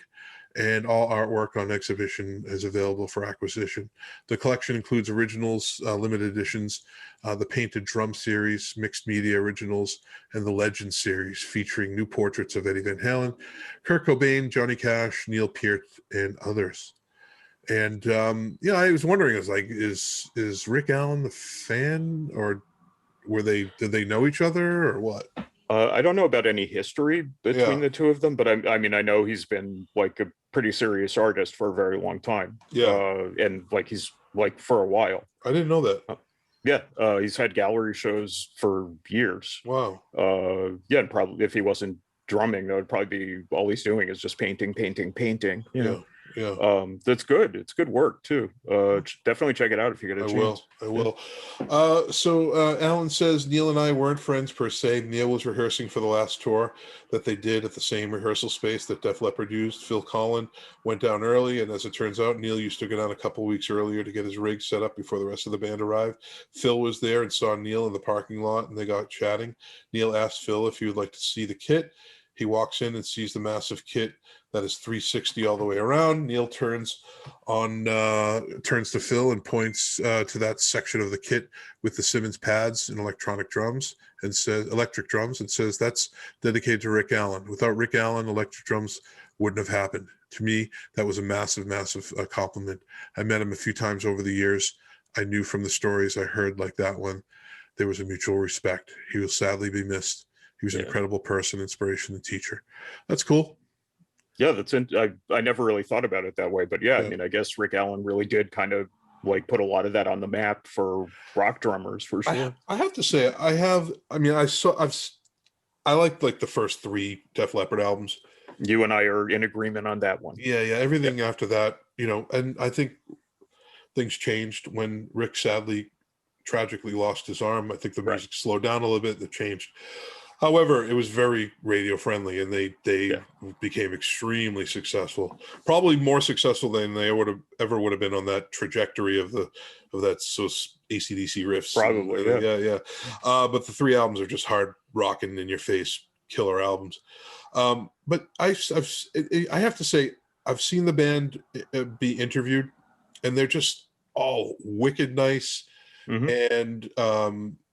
Speaker 4: and all artwork on exhibition is available for acquisition. The collection includes originals, limited editions, the Painted Drum series, mixed media originals, and the Legend series, featuring new portraits of Eddie Van Halen, Kurt Cobain, Johnny Cash, Neil Peart, and others. And I was wondering, I was like, is Rick Allen the fan, or did they know each other, or what?
Speaker 5: I don't know about any history between the two of them, but I mean, I know he's been like a pretty serious artist for a very long time.
Speaker 4: Yeah.
Speaker 5: And like he's like for a while.
Speaker 4: I didn't know that.
Speaker 5: He's had gallery shows for years.
Speaker 4: Wow.
Speaker 5: And probably if he wasn't drumming, that would probably be all he's doing is just painting. You know?
Speaker 4: Yeah.
Speaker 5: That's good. It's good work too. Definitely check it out if you get a chance.
Speaker 4: I will. So Alan says Neil and I weren't friends per se. Neil was rehearsing for the last tour that they did at the same rehearsal space that Def Leppard used. Phil Collin went down early, and as it turns out, Neil used to go down a couple weeks earlier to get his rig set up before the rest of the band arrived. Phil was there and saw Neil in the parking lot, and they got chatting. Neil asked Phil if he would like to see the kit. He walks in and sees the massive kit that is 360 all the way around. Neil turns to Phil and points to that section of the kit with the Simmons pads and electric drums, and says that's dedicated to Rick Allen. Without Rick Allen, electric drums wouldn't have happened. To me, that was a massive compliment. I met him a few times over the years. I knew from the stories I heard like that one there was a mutual respect. He will sadly be missed. He was an incredible person, inspiration, and teacher. That's cool.
Speaker 5: Yeah, I never really thought about it that way, but yeah, I mean, I guess Rick Allen really did kind of like put a lot of that on the map for rock drummers for sure.
Speaker 4: I have to say, I liked like the first 3 Def Leppard albums.
Speaker 5: You and I are in agreement on that one.
Speaker 4: Yeah. Everything after that, and I think things changed when Rick sadly, tragically lost his arm. I think the music slowed down a little bit. That changed. However, it was very radio friendly, and they became extremely successful. Probably more successful than they would have been on that trajectory of that AC/DC riffs.
Speaker 5: Probably,
Speaker 4: yeah. But the 3 albums are just hard rocking in your face killer albums. But I have to say, I've seen the band be interviewed, and they're just all wicked nice. And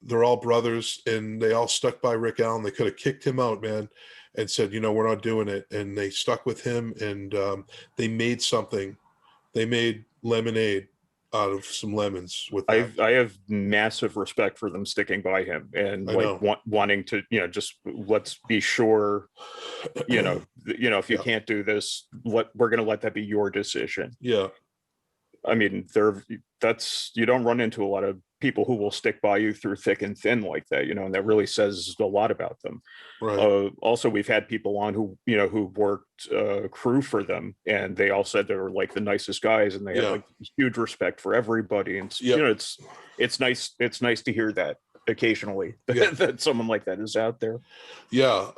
Speaker 4: they're all brothers, and they all stuck by Rick Allen. They could have kicked him out, man, and said, we're not doing it. And they stuck with him, and they made something. They made lemonade out of some lemons with that.
Speaker 5: I have massive respect for them sticking by him and wanting to, just let's be sure, if you can't do this, we're going to let that be your decision.
Speaker 4: Yeah.
Speaker 5: I mean, you don't run into a lot of people who will stick by you through thick and thin like that, and that really says a lot about them.
Speaker 4: Right.
Speaker 5: Also, we've had people on who worked crew for them, and they all said they were like the nicest guys, and they had like huge respect for everybody. And it's nice to hear that occasionally that someone like that is out there.
Speaker 4: Yeah.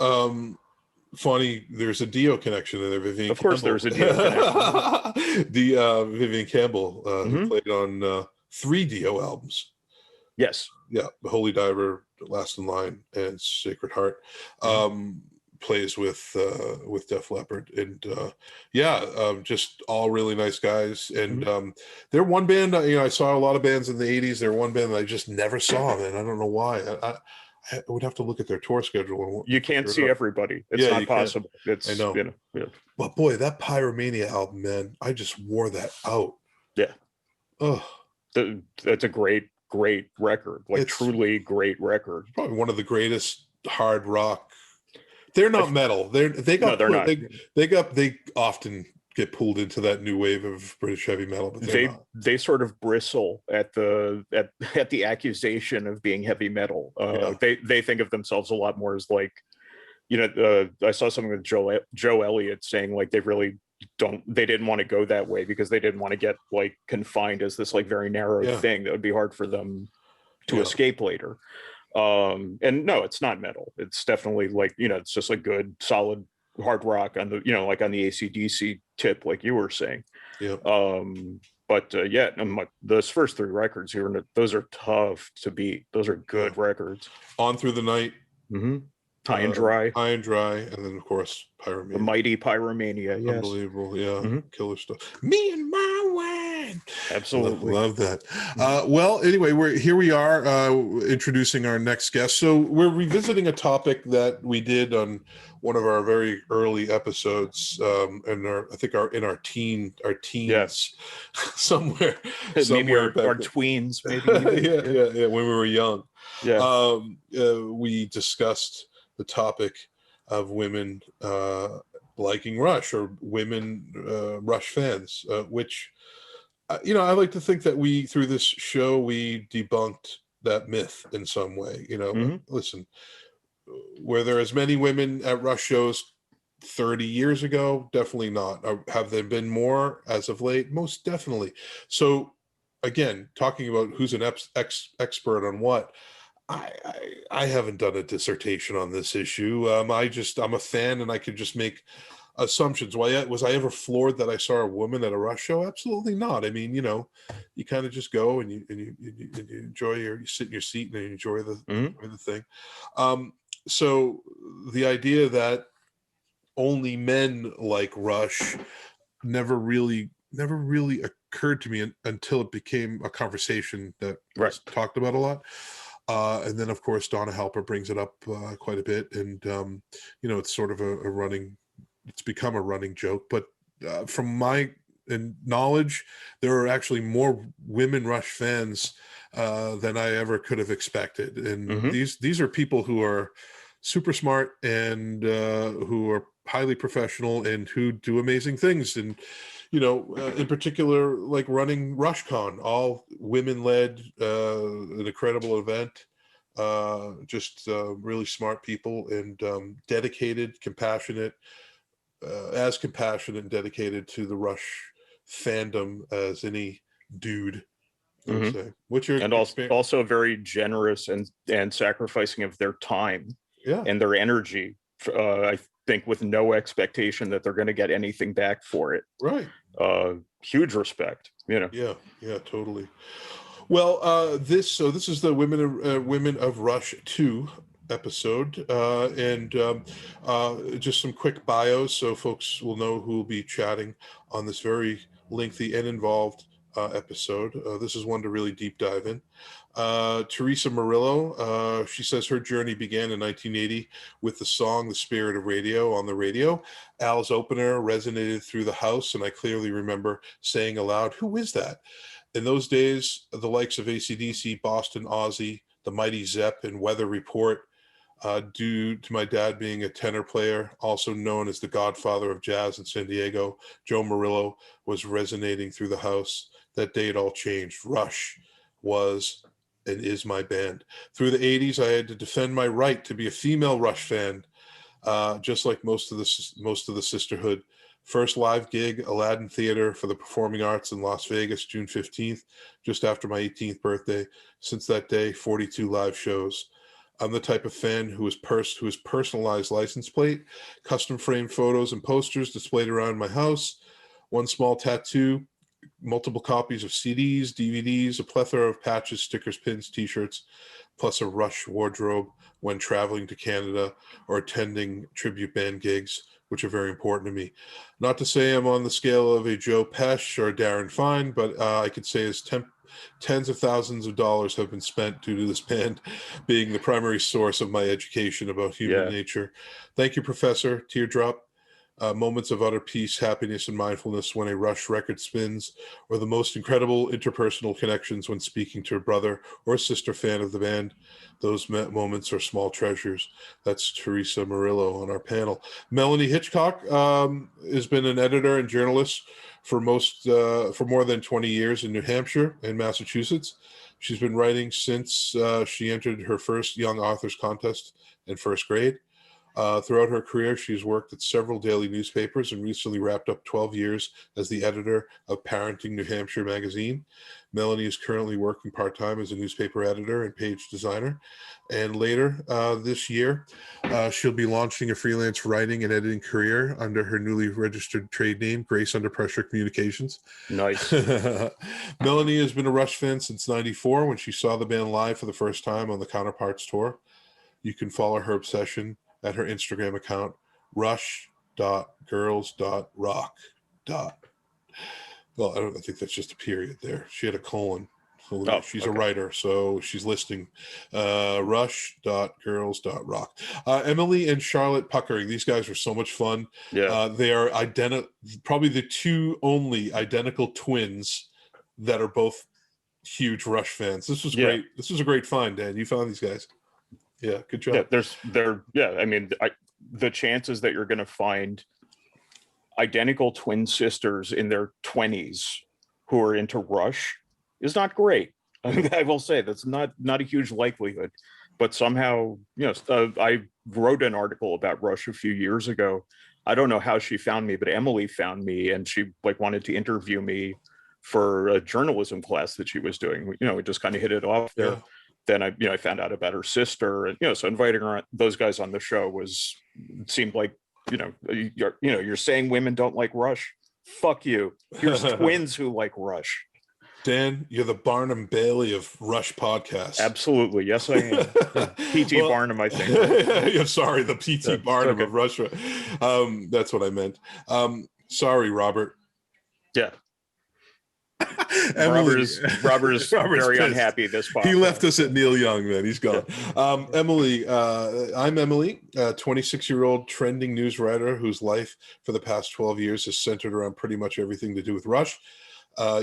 Speaker 4: Funny, there's a Dio connection in there. Vivian
Speaker 5: of course
Speaker 4: Campbell.
Speaker 5: There's a Dio connection.
Speaker 4: Vivian Campbell, who played on 3 Dio albums.
Speaker 5: Yes.
Speaker 4: Yeah, Holy Diver, Last in Line, and Sacred Heart. Plays with Def Leppard, and just all really nice guys. And they're one band. I saw a lot of bands in the '80s. They're one band that I just never saw, and I don't know why. I would have to look at their tour schedule.
Speaker 5: You can't see everybody. It's not possible. It's,
Speaker 4: I know. But boy, that Pyromania album, man, I just wore that out.
Speaker 5: Yeah.
Speaker 4: Oh,
Speaker 5: that's a great record. Like truly great record.
Speaker 4: Probably one of the greatest hard rock. They're not metal. They're not. They often get pulled into that new wave of British heavy metal, but
Speaker 5: they sort of bristle at the accusation of being heavy metal. They think of themselves a lot more as like, I saw something with Joe Elliott saying like they didn't want to go that way because they didn't want to get like confined as this like very narrow thing that would be hard for them to escape later. And no, it's not metal. It's definitely like, it's just a good solid hard rock on the, like on the AC/DC tip, like you were saying.
Speaker 4: Yeah.
Speaker 5: But those first 3 records here, those are tough to beat. Those are good records.
Speaker 4: On Through the Night.
Speaker 5: High and Dry.
Speaker 4: High and Dry, and then of course Pyromania.
Speaker 5: The mighty Pyromania. Yes.
Speaker 4: Unbelievable. Yeah. Killer stuff. Me and my wine.
Speaker 5: Absolutely.
Speaker 4: Love that. Well, anyway, we are introducing our next guest. So we're revisiting a topic that we did on one of our very early episodes, and in our teens somewhere
Speaker 5: maybe our tweens, maybe.
Speaker 4: yeah, when we were young.
Speaker 5: Yeah.
Speaker 4: We discussed the topic of women liking Rush, or women Rush fans, which I like to think that through this show we debunked that myth in some way. Listen, were there as many women at Rush shows 30 years ago? Definitely not. Have there been more as of late? Most definitely. So again, talking about who's an expert on what, I haven't done a dissertation on this issue. I'm a fan, and I could just make assumptions. Was I ever floored that I saw a woman at a Rush show? Absolutely not. I mean, you kind of just go and you enjoy you sit in your seat and you enjoy the thing. So the idea that only men like Rush never really occurred to me until it became a conversation that was talked about a lot. And then, of course, Donna Halper brings it up quite a bit, and it's sort of it's become a running joke. But from my and knowledge, there are actually more women Rush fans than I ever could have expected. And these are people who are super smart and who are highly professional and who do amazing things. And in particular, like running RushCon, all women-led, an incredible event. Just really smart people and dedicated, compassionate, as compassionate and dedicated to the Rush fandom as any dude, I would say. What's your
Speaker 5: and also very generous and sacrificing of their time and their energy. I think with no expectation that they're going to get anything back for it.
Speaker 4: Right.
Speaker 5: Huge respect.
Speaker 4: Yeah, totally. Well, this is the Women of Rush 2 episode, and just some quick bios so folks will know who will be chatting on this very lengthy and involved episode. This is one to really deep dive in. Teresa Murillo, she says her journey began in 1980 with the song The Spirit of Radio on the radio. Al's opener resonated through the house, and I clearly remember saying aloud, "Who is that?" In those days, the likes of AC/DC, Boston Ozzy, the Mighty Zepp, and Weather Report, due to my dad being a tenor player, also known as the godfather of jazz in San Diego, Joe Murillo, was resonating through the house. That day it all changed. Rush was and is my band. Through the 80s, I had to defend my right to be a female Rush fan, just like most of the sisterhood. First live gig, Aladdin Theater for the Performing Arts in Las Vegas, June 15th, just after my 18th birthday. Since that day, 42 live shows. I'm the type of fan who has personalized license plate, custom framed photos and posters displayed around my house, one small tattoo, multiple copies of CDs, DVDs, a plethora of patches, stickers, pins, t-shirts, plus a Rush wardrobe when traveling to Canada or attending tribute band gigs, which are very important to me. Not to say I'm on the scale of a Joe Pesci or Darren Fine, but I could say tens of thousands of dollars have been spent due to this band being the primary source of my education about human nature. Thank you, Professor. Teardrop. Moments of utter peace, happiness, and mindfulness when a Rush record spins, or the most incredible interpersonal connections when speaking to a brother or sister fan of the band. Those moments are small treasures. That's Teresa Murillo on our panel. Melanie Hitchcock has been an editor and journalist for more than 20 years in New Hampshire and Massachusetts. She's been writing since she entered her first Young Authors Contest in first grade. Throughout her career, she's worked at several daily newspapers and recently wrapped up 12 years as the editor of Parenting New Hampshire magazine. Melanie is currently working part-time as a newspaper editor and page designer. And later this year, she'll be launching a freelance writing and editing career under her newly registered trade name, Grace Under Pressure Communications.
Speaker 5: Nice.
Speaker 4: Melanie has been a Rush fan since '94 when she saw the band live for the first time on the Counterparts tour. You can follow her obsession at her Instagram account, rush.girls.rock. Well, I think that's just a period there. She had a colon. So she's a writer, so she's listing rush.girls.rock. Emily and Charlotte Puckering, these guys are so much fun.
Speaker 5: Yeah.
Speaker 4: They are probably the two only identical twins that are both huge Rush fans. This was great. This was a great find, Dan. You found these guys. Yeah, good job.
Speaker 5: I mean, the chances that you're going to find identical twin sisters in their 20s who are into Rush is not great. I will say that's not a huge likelihood, but somehow, I wrote an article about Rush a few years ago. I don't know how she found me, but Emily found me, and she wanted to interview me for a journalism class that she was doing. We just kind of hit it off there. Yeah. Then I found out about her sister, and so inviting those guys on the show seemed like you're saying women don't like Rush. Fuck you. Here's twins who like Rush.
Speaker 4: Dan, you're the Barnum Bailey of Rush podcasts.
Speaker 5: Absolutely, yes I am. P.T. Barnum, I think.
Speaker 4: Sorry, the P.T. Barnum of Rush. That's what I meant. Sorry, Robert.
Speaker 5: Yeah.
Speaker 4: Emily,
Speaker 5: Robert's very
Speaker 4: pissed.
Speaker 5: unhappy this podcast.
Speaker 4: He left us at Neil Young, man. He's gone. Emily, I'm Emily, a 26-year-old trending news writer whose life for the past 12 years is centered around pretty much everything to do with Rush.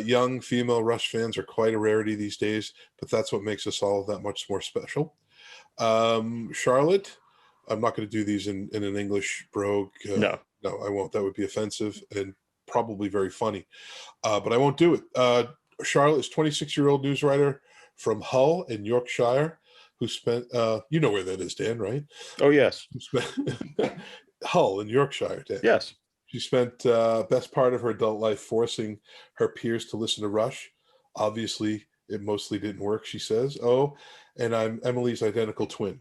Speaker 4: Young female Rush fans are quite a rarity these days, but that's what makes us all that much more special. Charlotte, I'm not going to do these in an English brogue. No, I won't. That would be offensive and probably very funny, but I won't do it. Charlotte is 26-year-old news writer from Hull in Yorkshire who spent, you know where that is, Dan, right?
Speaker 5: Oh, yes.
Speaker 4: Hull in Yorkshire, Dan.
Speaker 5: Yes.
Speaker 4: She spent best part of her adult life forcing her peers to listen to Rush. Obviously, it mostly didn't work, she says. Oh, and I'm Emily's identical twin.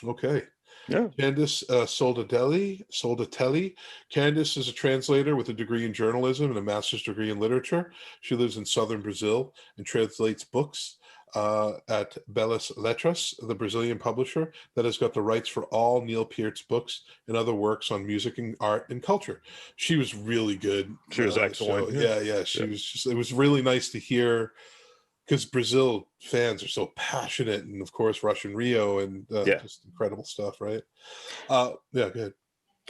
Speaker 4: Okay.
Speaker 5: Yeah.
Speaker 4: Candice Soldatelli. Candice is a translator with a degree in journalism and a master's degree in literature. She lives in southern Brazil and translates books at Belas Letras, the Brazilian publisher that has got the rights for all Neil Peart's books and other works on music and art and culture. She was really good.
Speaker 5: She was excellent.
Speaker 4: Yeah. She was just, it was really nice to hear, because Brazil fans are so passionate, and of course Rush and Rio, and just incredible stuff, right? Yeah, go ahead.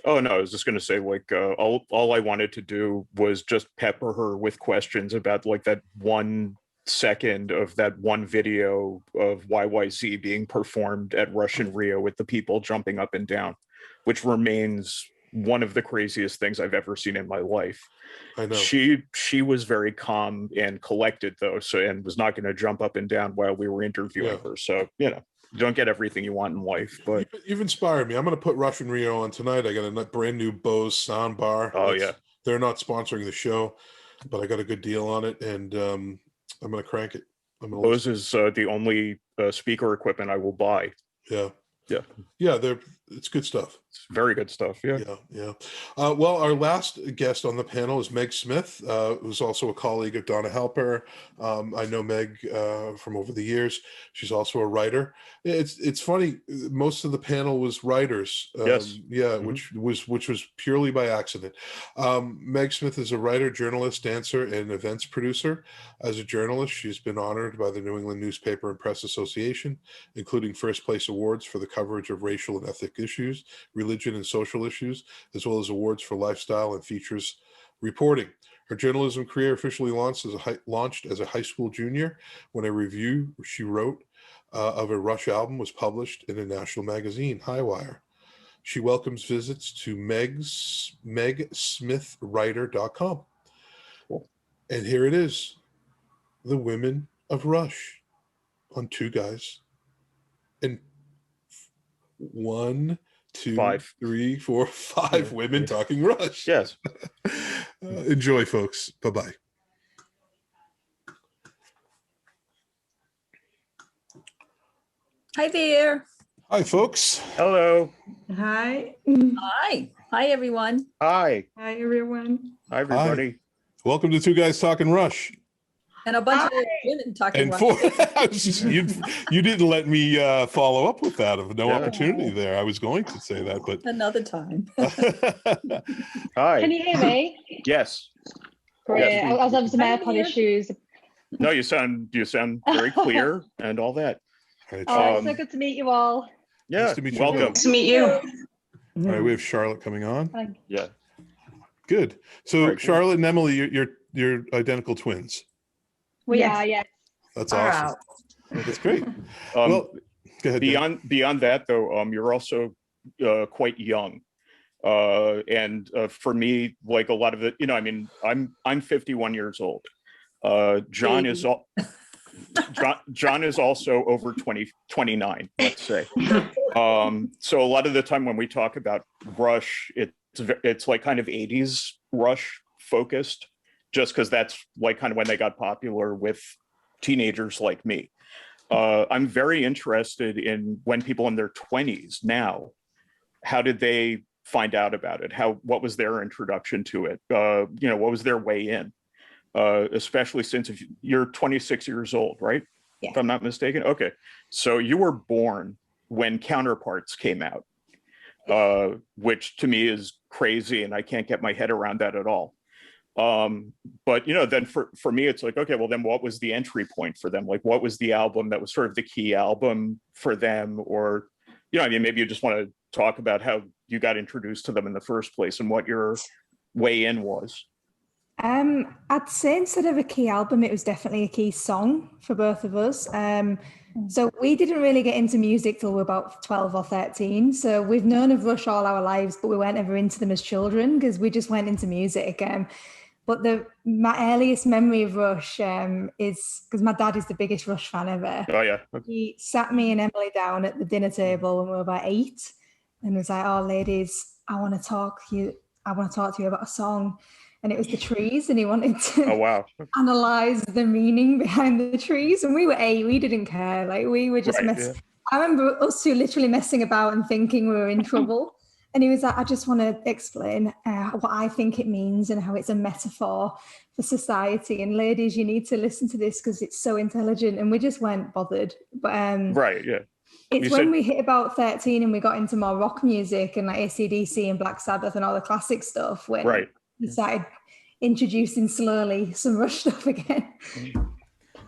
Speaker 5: Oh no, I was just going to say, like, all I wanted to do was just pepper her with questions about like that 1 second of that one video of YYZ being performed at Rush and Rio with the people jumping up and down, which remains one of the craziest things I've ever seen in my life.
Speaker 4: I know.
Speaker 5: She was very calm and collected though, and was not going to jump up and down while we were interviewing her. So, you don't get everything you want in life, but
Speaker 4: you've inspired me. I'm going to put Rush and Rio on tonight. I got a brand new Bose sound bar.
Speaker 5: Oh yeah.
Speaker 4: They're not sponsoring the show, but I got a good deal on it, and I'm going to crank it.
Speaker 5: Bose is the only speaker equipment I will buy.
Speaker 4: Yeah. It's good stuff.
Speaker 5: It's very good stuff. Yeah.
Speaker 4: Well, our last guest on the panel is Meg Smith, who's also a colleague of Donna Halper. I know Meg from over the years. She's also a writer. It's funny. Most of the panel was writers.
Speaker 5: Yes.
Speaker 4: Yeah, which was purely by accident. Meg Smith is a writer, journalist, dancer, and events producer. As a journalist, she's been honored by the New England Newspaper and Press Association, including first place awards for the coverage of racial and ethnic issues, religion and social issues, as well as awards for lifestyle and features reporting. Her journalism career officially launched as a high school junior when a review she wrote of a Rush album was published in a national magazine, Highwire. She welcomes visits to megsmithwriter.com.
Speaker 5: Cool.
Speaker 4: And here it is, the women of Rush on Two Guys and 1, 2,
Speaker 5: 5,
Speaker 4: 3, 4, 5 women talking Rush.
Speaker 5: Yes.
Speaker 4: Enjoy, folks. Bye-bye.
Speaker 6: Hi there.
Speaker 4: Hi, folks.
Speaker 5: Hello.
Speaker 7: Hi.
Speaker 6: Hi. Hi, everyone.
Speaker 5: Hi.
Speaker 7: Hi, everyone.
Speaker 5: Hi, everybody.
Speaker 4: Welcome to Two Guys Talking Rush.
Speaker 6: And a bunch of women talking
Speaker 4: And
Speaker 6: Rush.
Speaker 4: you didn't let me follow up with that. No opportunity there. I was going to say that, but
Speaker 6: Another time.
Speaker 5: Hi.
Speaker 7: Can you hear me?
Speaker 5: Yes.
Speaker 7: Great.
Speaker 5: Yes.
Speaker 7: I was having some
Speaker 6: I'm
Speaker 7: AirPod
Speaker 6: here.
Speaker 7: issues.
Speaker 5: No, you sound very clear and all that.
Speaker 4: all right,
Speaker 7: All right,
Speaker 5: Um,
Speaker 7: so good to meet you all.
Speaker 5: Yeah.
Speaker 4: Nice to meet you
Speaker 5: Welcome.
Speaker 4: both.
Speaker 7: to meet you.
Speaker 4: all right, we have Charlotte coming on.
Speaker 5: Yeah.
Speaker 4: Good. So
Speaker 5: Very cool.
Speaker 4: Charlotte and Emily, you're identical twins.
Speaker 7: We
Speaker 6: Yes.
Speaker 7: are, yes.
Speaker 4: That's awesome. That's great. Well, go ahead. Dan.
Speaker 5: Beyond that, though, you're also quite young. And for me, like a lot of it, I'm 51 years old. John is John is also over 29, let's say. So a lot of the time when we talk about Rush, it's like kind of 80s Rush focused, just because that's like kind of when they got popular with teenagers like me. I'm very interested in when people in their 20s now, how did they find out about it? What was their introduction to it? What was their way in? Especially since if you're 26 years old, right?
Speaker 6: Yeah.
Speaker 5: If I'm not mistaken. Okay. So you were born when Counterparts came out, which to me is crazy, and I can't get my head around that at all. But then for me, it's like, okay, well then what was the entry point for them? Like what was the album that was sort of the key album for them? Or, maybe you just want to talk about how you got introduced to them in the first place and what your way in was.
Speaker 8: I'd say instead of a key album, it was definitely a key song for both of us. So we didn't really get into music till we were about 12 or 13. So we've known of Rush all our lives, but we weren't ever into them as children because we just went into music. But my earliest memory of Rush is because my dad is the biggest Rush fan ever.
Speaker 5: Oh yeah.
Speaker 8: He sat me and Emily down at the dinner table when we were about 8 and was like, "Oh, ladies, I want to talk to you about a song." And it was The Trees, and he wanted to analyze the meaning behind the trees. And we were 8, we didn't care. Like we were just messing. Yeah. I remember us two literally messing about and thinking we were in trouble. And he was like, "I just want to explain what I think it means and how it's a metaphor for society. And ladies, you need to listen to this because it's so intelligent." And we just weren't bothered. But it's when we hit about 13 and we got into more rock music and like AC/DC and Black Sabbath and all the classic stuff when we started introducing slowly some Rush stuff again.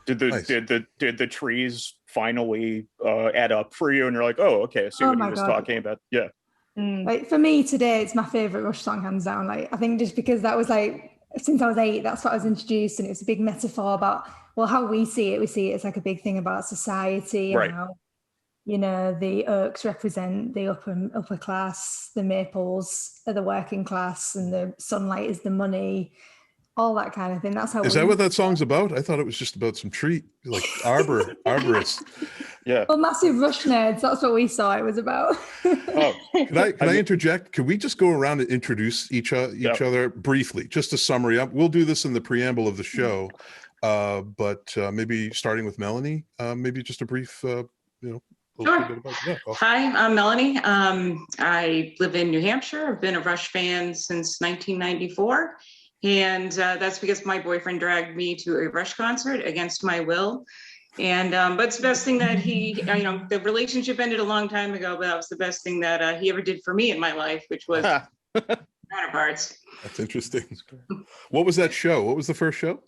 Speaker 5: Did the Trees finally add up for you? And you're like, oh, okay, I see what he was talking about. Yeah.
Speaker 8: Like for me today, it's my favorite Rush song, hands down. Like I think just because that was like since I was 8, that's what I was introduced, and it was a big metaphor about how we see it. We see it as like a big thing about society and how the Oaks represent the upper class, the maples are the working class, and the sunlight is the money. All that kind of thing. That's how.
Speaker 4: Is that what that song's about? I thought it was just about some tree, like arborists.
Speaker 5: Yeah.
Speaker 8: Well, massive Rush nerds. That's what we saw it was about.
Speaker 4: Can I interject? Can we just go around and introduce each other briefly? Just a summary. We'll do this in the preamble of the show, but maybe starting with Melanie. Maybe just a brief,
Speaker 9: Sure. Hi, I'm Melanie. I live in New Hampshire. I've been a Rush fan since 1994. And that's because my boyfriend dragged me to a Rush concert against my will. And but it's the best thing that the relationship ended a long time ago, but that was the best thing that he ever did for me in my life, which was counterparts.
Speaker 4: That's interesting. What was that show? What was the first show?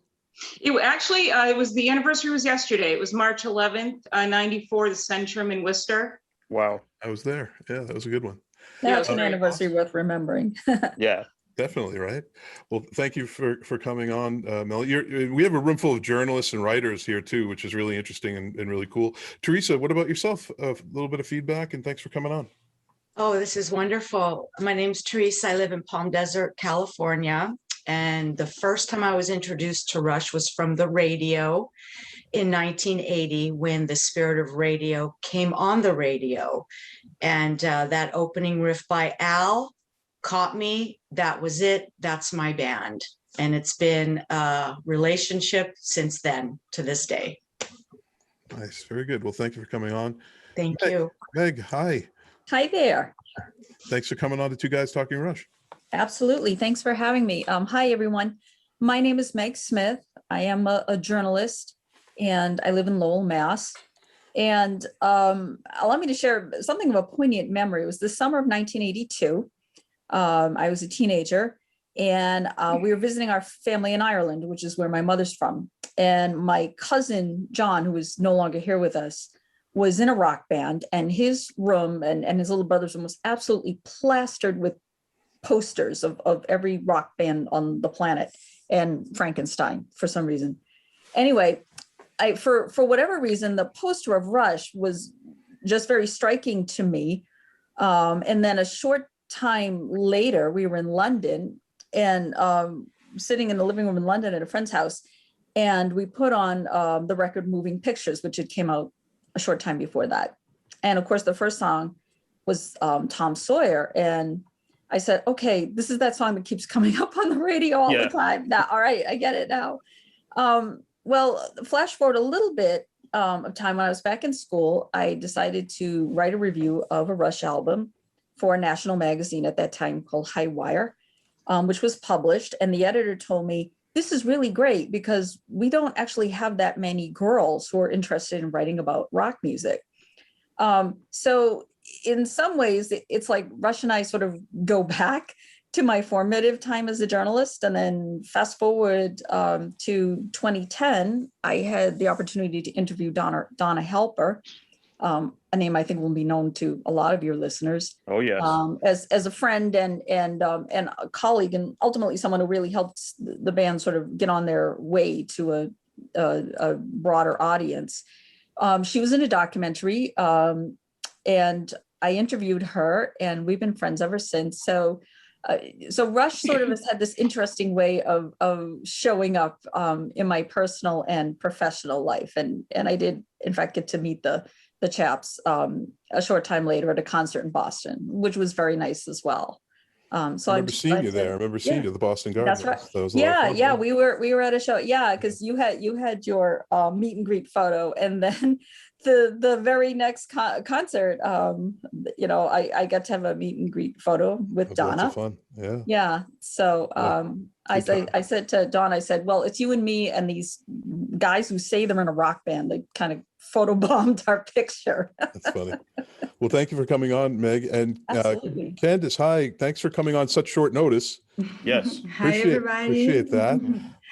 Speaker 9: It was the anniversary was yesterday. It was March 11th, 94, the Centrum in Worcester.
Speaker 5: Wow.
Speaker 4: I was there. Yeah, that was a good one.
Speaker 6: That's an anniversary worth remembering.
Speaker 5: Yeah.
Speaker 4: Definitely, right? Well, thank you for coming on, Mel. We have a room full of journalists and writers here too, which is really interesting and really cool. Teresa, what about yourself? A little bit of feedback, and thanks for coming on.
Speaker 10: Oh, this is wonderful. My name's Teresa. I live in Palm Desert, California. And the first time I was introduced to Rush was from the radio in 1980 when The Spirit of Radio came on the radio. And that opening riff by Al caught me. That was it. That's my band. And it's been a relationship since then to this day.
Speaker 4: Nice. Very good. Well, thank you for coming on.
Speaker 10: Thank you.
Speaker 4: Meg, hi.
Speaker 6: Hi there.
Speaker 4: Thanks for coming on to Two Guys Talking Rush.
Speaker 6: Absolutely. Thanks for having me. Hi, everyone. My name is Meg Smith. I am a journalist and I live in Lowell, Mass. And allow me to share something of a poignant memory. It was the summer of 1982. I was a teenager and we were visiting our family in Ireland, which is where my mother's from. And my cousin, John, who is no longer here with us, was in a rock band, and his room and his little brother's room was absolutely plastered with posters of every rock band on the planet and Frankenstein for some reason. Anyway, for whatever reason, the poster of Rush was just very striking to me. And then a short time later, we were in London and sitting in the living room in London at a friend's house, and we put on the record Moving Pictures, which had came out a short time before that. And of course, the first song was Tom Sawyer. And I said, okay, this is that song that keeps coming up on the radio all the time. Now, all right, I get it now. Well, flash forward a little bit of time when I was back in school, I decided to write a review of a Rush album for a national magazine at that time called High Wire, which was published. And the editor told me, this is really great because we don't actually have that many girls who are interested in writing about rock music. So in some ways, it's like Rush and I sort of go back to my formative time as a journalist. And then fast forward to 2010, I had the opportunity to interview Donna Halper, a name I think will be known to a lot of your listeners.
Speaker 5: Oh yes,
Speaker 6: as a friend and a colleague, and ultimately someone who really helped the band sort of get on their way to a broader audience. She was in a documentary, and I interviewed her, and we've been friends ever since. So Rush sort of has had this interesting way of showing up in my personal and professional life, and I did in fact get to meet the chaps a short time later at a concert in Boston, which was very nice as well. So
Speaker 4: I remember seeing you there. I remember seeing you at the Boston Garden.
Speaker 6: That's right.
Speaker 4: That was a lot of fun,
Speaker 6: yeah. We were at a show. Yeah, because you had your meet and greet photo, and then the very next concert, I got to have a meet and greet photo with Donna.
Speaker 4: Lots of fun. Yeah.
Speaker 6: Yeah. So I said to Dawn, I said, well, it's you and me and these guys who say they're in a rock band. They kind of photobombed our picture.
Speaker 4: That's funny. Well, thank you for coming on, Meg. And Candace, hi. Thanks for coming on such short notice.
Speaker 5: Yes.
Speaker 11: Hi, everybody.
Speaker 4: Appreciate that.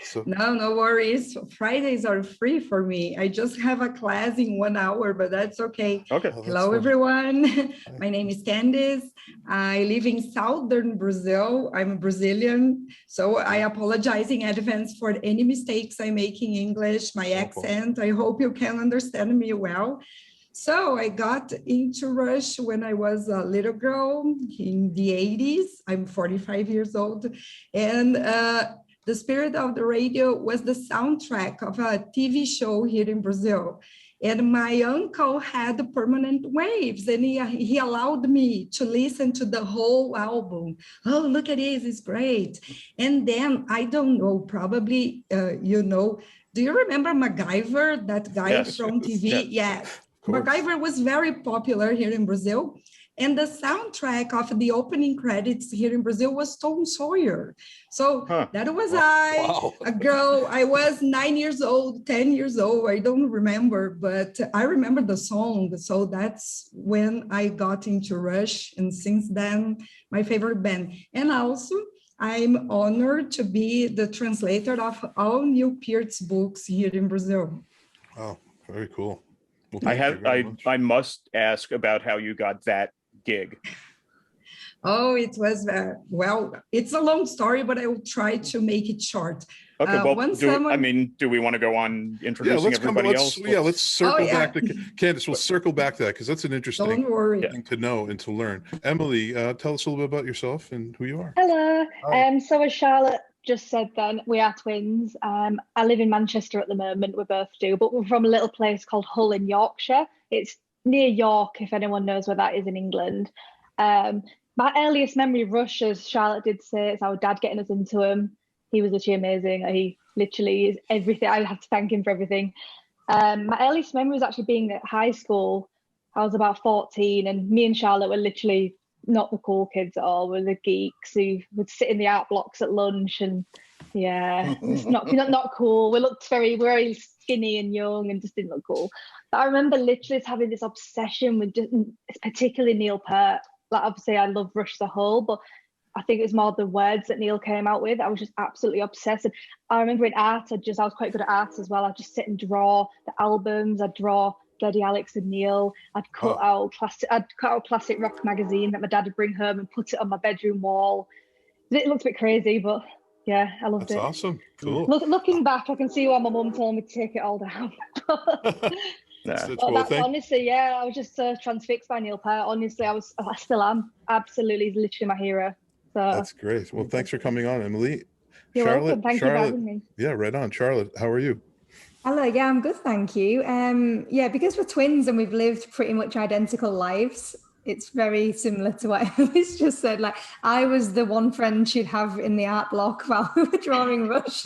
Speaker 4: So,
Speaker 11: no worries. Fridays are free for me. I just have a class in 1 hour, but that's okay.
Speaker 5: Okay.
Speaker 11: Hello, everyone. My name is Candice. I live in southern Brazil. I'm a Brazilian, so I apologize in advance for any mistakes I make in English, my accent. I hope you can understand me well. So I got into Rush when I was a little girl in the 80s. I'm 45 years old. And the Spirit of the Radio was the soundtrack of a TV show here in Brazil. And my uncle had permanent waves, and he allowed me to listen to the whole album. Oh, look at this, it's great. And then, I don't know, probably, do you remember MacGyver, that guy from TV? Yes. MacGyver was very popular here in Brazil. And the soundtrack of the opening credits here in Brazil was Tom Sawyer. So that was a girl. I was 9 years old, 10 years old. I don't remember, but I remember the song. So that's when I got into Rush. And since then, my favorite band. And also, I'm honored to be the translator of all Neil Peart's books here in Brazil.
Speaker 4: Oh, very cool. Well,
Speaker 5: I must ask about how you got that gig.
Speaker 11: Oh, it was, it's a long story, but I will try to make it short.
Speaker 5: Okay, do we want to go on introducing everybody else?
Speaker 4: Let's circle back to Candace. We'll circle back to that because that's an interesting thing to know and to learn. Emily, tell us a little bit about yourself and who you are.
Speaker 7: Hello. So as Charlotte just said then, we are twins. I live in Manchester at the moment, we both do, but we're from a little place called Hull in Yorkshire. It's near York, if anyone knows where that is in England. My earliest memory of Rush, as Charlotte did say, is our dad getting us into him. He was literally amazing. He literally is everything. I have to thank him for everything. My earliest memory was actually being at high school. I was about 14, and me and Charlotte were literally not the cool kids at all. We're the geeks who would sit in the art blocks at lunch, and it's not cool. We looked very skinny and young and just didn't look cool. But I remember literally having this obsession with particularly Neil Peart. Like, obviously I love Rush as a whole, but I think it was more the words that Neil came out with. I was just absolutely obsessed. And I remember in art, I was quite good at art as well. I'd just sit and draw the albums. I'd draw Geddy, Alex and Neil. I'd cut out Classic Rock magazine that my dad would bring home and put it on my bedroom wall. It looked a bit crazy, but yeah, I loved it.
Speaker 4: That's awesome. Cool.
Speaker 7: Looking back, I can see why my mum told me to take it all down. Honestly, I was just so transfixed by Neil Peart. Honestly, I still am. Absolutely, he's literally my hero. So
Speaker 4: that's great. Well, thanks for coming on, Emily.
Speaker 7: You're welcome. Thank you for having me.
Speaker 4: Yeah, right on. Charlotte, how are you?
Speaker 8: Hello, yeah, I'm good, thank you. Because we're twins and we've lived pretty much identical lives, it's very similar to what Emily's just said. Like, I was the one friend she'd have in the art block while we were drawing Rush.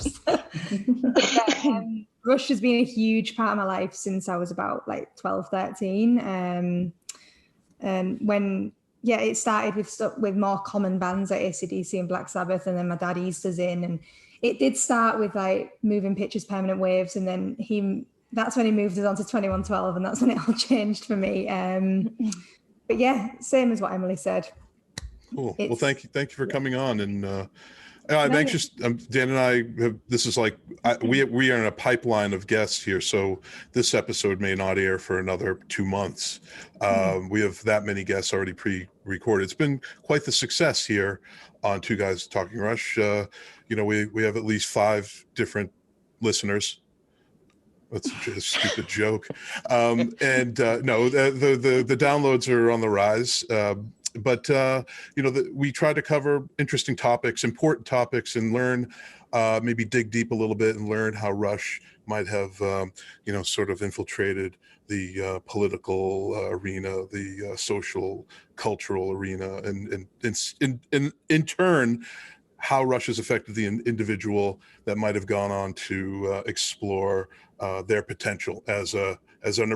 Speaker 8: Rush has been a huge part of my life since I was about 12, 13. When it started with more common bands like AC/DC and Black Sabbath, and then my dad eased us in, and it did start with Moving Pictures, Permanent Waves, and then that's when he moved us on to 2112, and that's when it all changed for me. But yeah, same as what Emily said.
Speaker 4: Cool. Well, thank you for coming on. And I'm anxious. Dan and I have. This is like we are in a pipeline of guests here, so this episode may not air for another 2 months. We have that many guests already pre-recorded. It's been quite the success here on Two Guys Talking Rush. We have at least 5 different listeners. That's a stupid joke. No, the downloads are on the rise. But we try to cover interesting topics, important topics, and learn, maybe dig deep a little bit and learn how Rush might have, sort of infiltrated the political arena, the social, cultural arena, and in turn, how Rush has affected the individual that might have gone on to explore their potential as a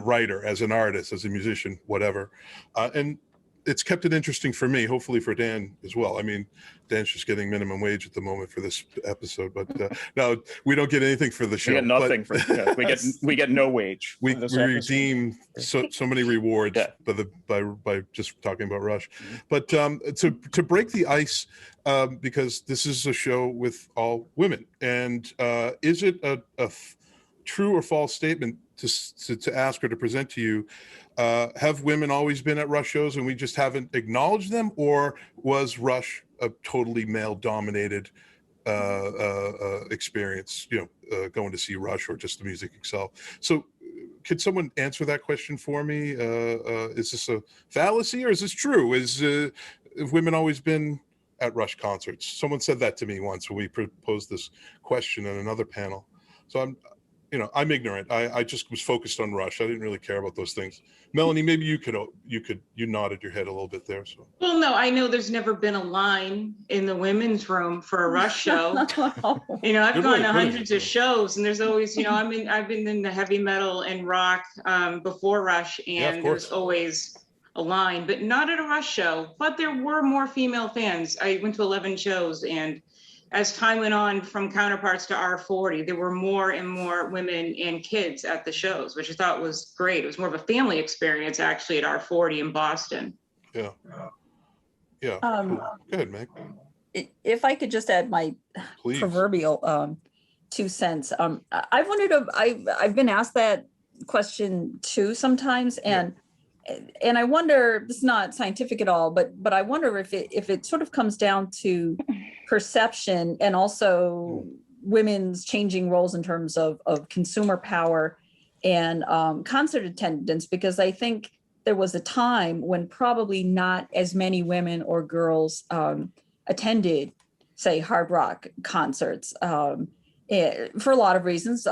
Speaker 4: writer, as an artist, as a musician, whatever, and it's kept it interesting for me, hopefully for Dan as well. I mean, Dan's just getting minimum wage at the moment for this episode, but no, we don't get anything for the show.
Speaker 5: We get nothing we get no wage.
Speaker 4: We redeem so many rewards by just talking about Rush. But to break the ice, because this is a show with all women, and is it a true or false statement to ask or to present to you, have women always been at Rush shows and we just haven't acknowledged them, or was Rush a totally male-dominated experience, going to see Rush or just the music itself? So could someone answer that question for me? Is this a fallacy or is this true? Have women always been at Rush concerts? Someone said that to me once when we proposed this question in another panel. So I'm ignorant. I just was focused on Rush. I didn't really care about those things. Melanie, maybe you nodded your head a little bit there. So.
Speaker 9: Well, no, I know there's never been a line in the women's room for a Rush show. I've gone to hundreds of shows, and there's always, I've been in the heavy metal and rock before Rush, and there's always a line, but not at a Rush show. But there were more female fans. I went to 11 shows, and as time went on, from Counterparts to R40, there were more and more women and kids at the shows, which I thought was great. It was more of a family experience, actually, at R40 in Boston.
Speaker 4: Yeah. Go ahead, Meg.
Speaker 6: If I could just add my proverbial 2 cents. I've wondered, I've been asked that question too sometimes, and I wonder, this is not scientific at all, but I wonder if it sort of comes down to perception and also women's changing roles in terms of consumer power and concert attendance, because I think there was a time when probably not as many women or girls attended, say, hard rock concerts. For a lot of reasons,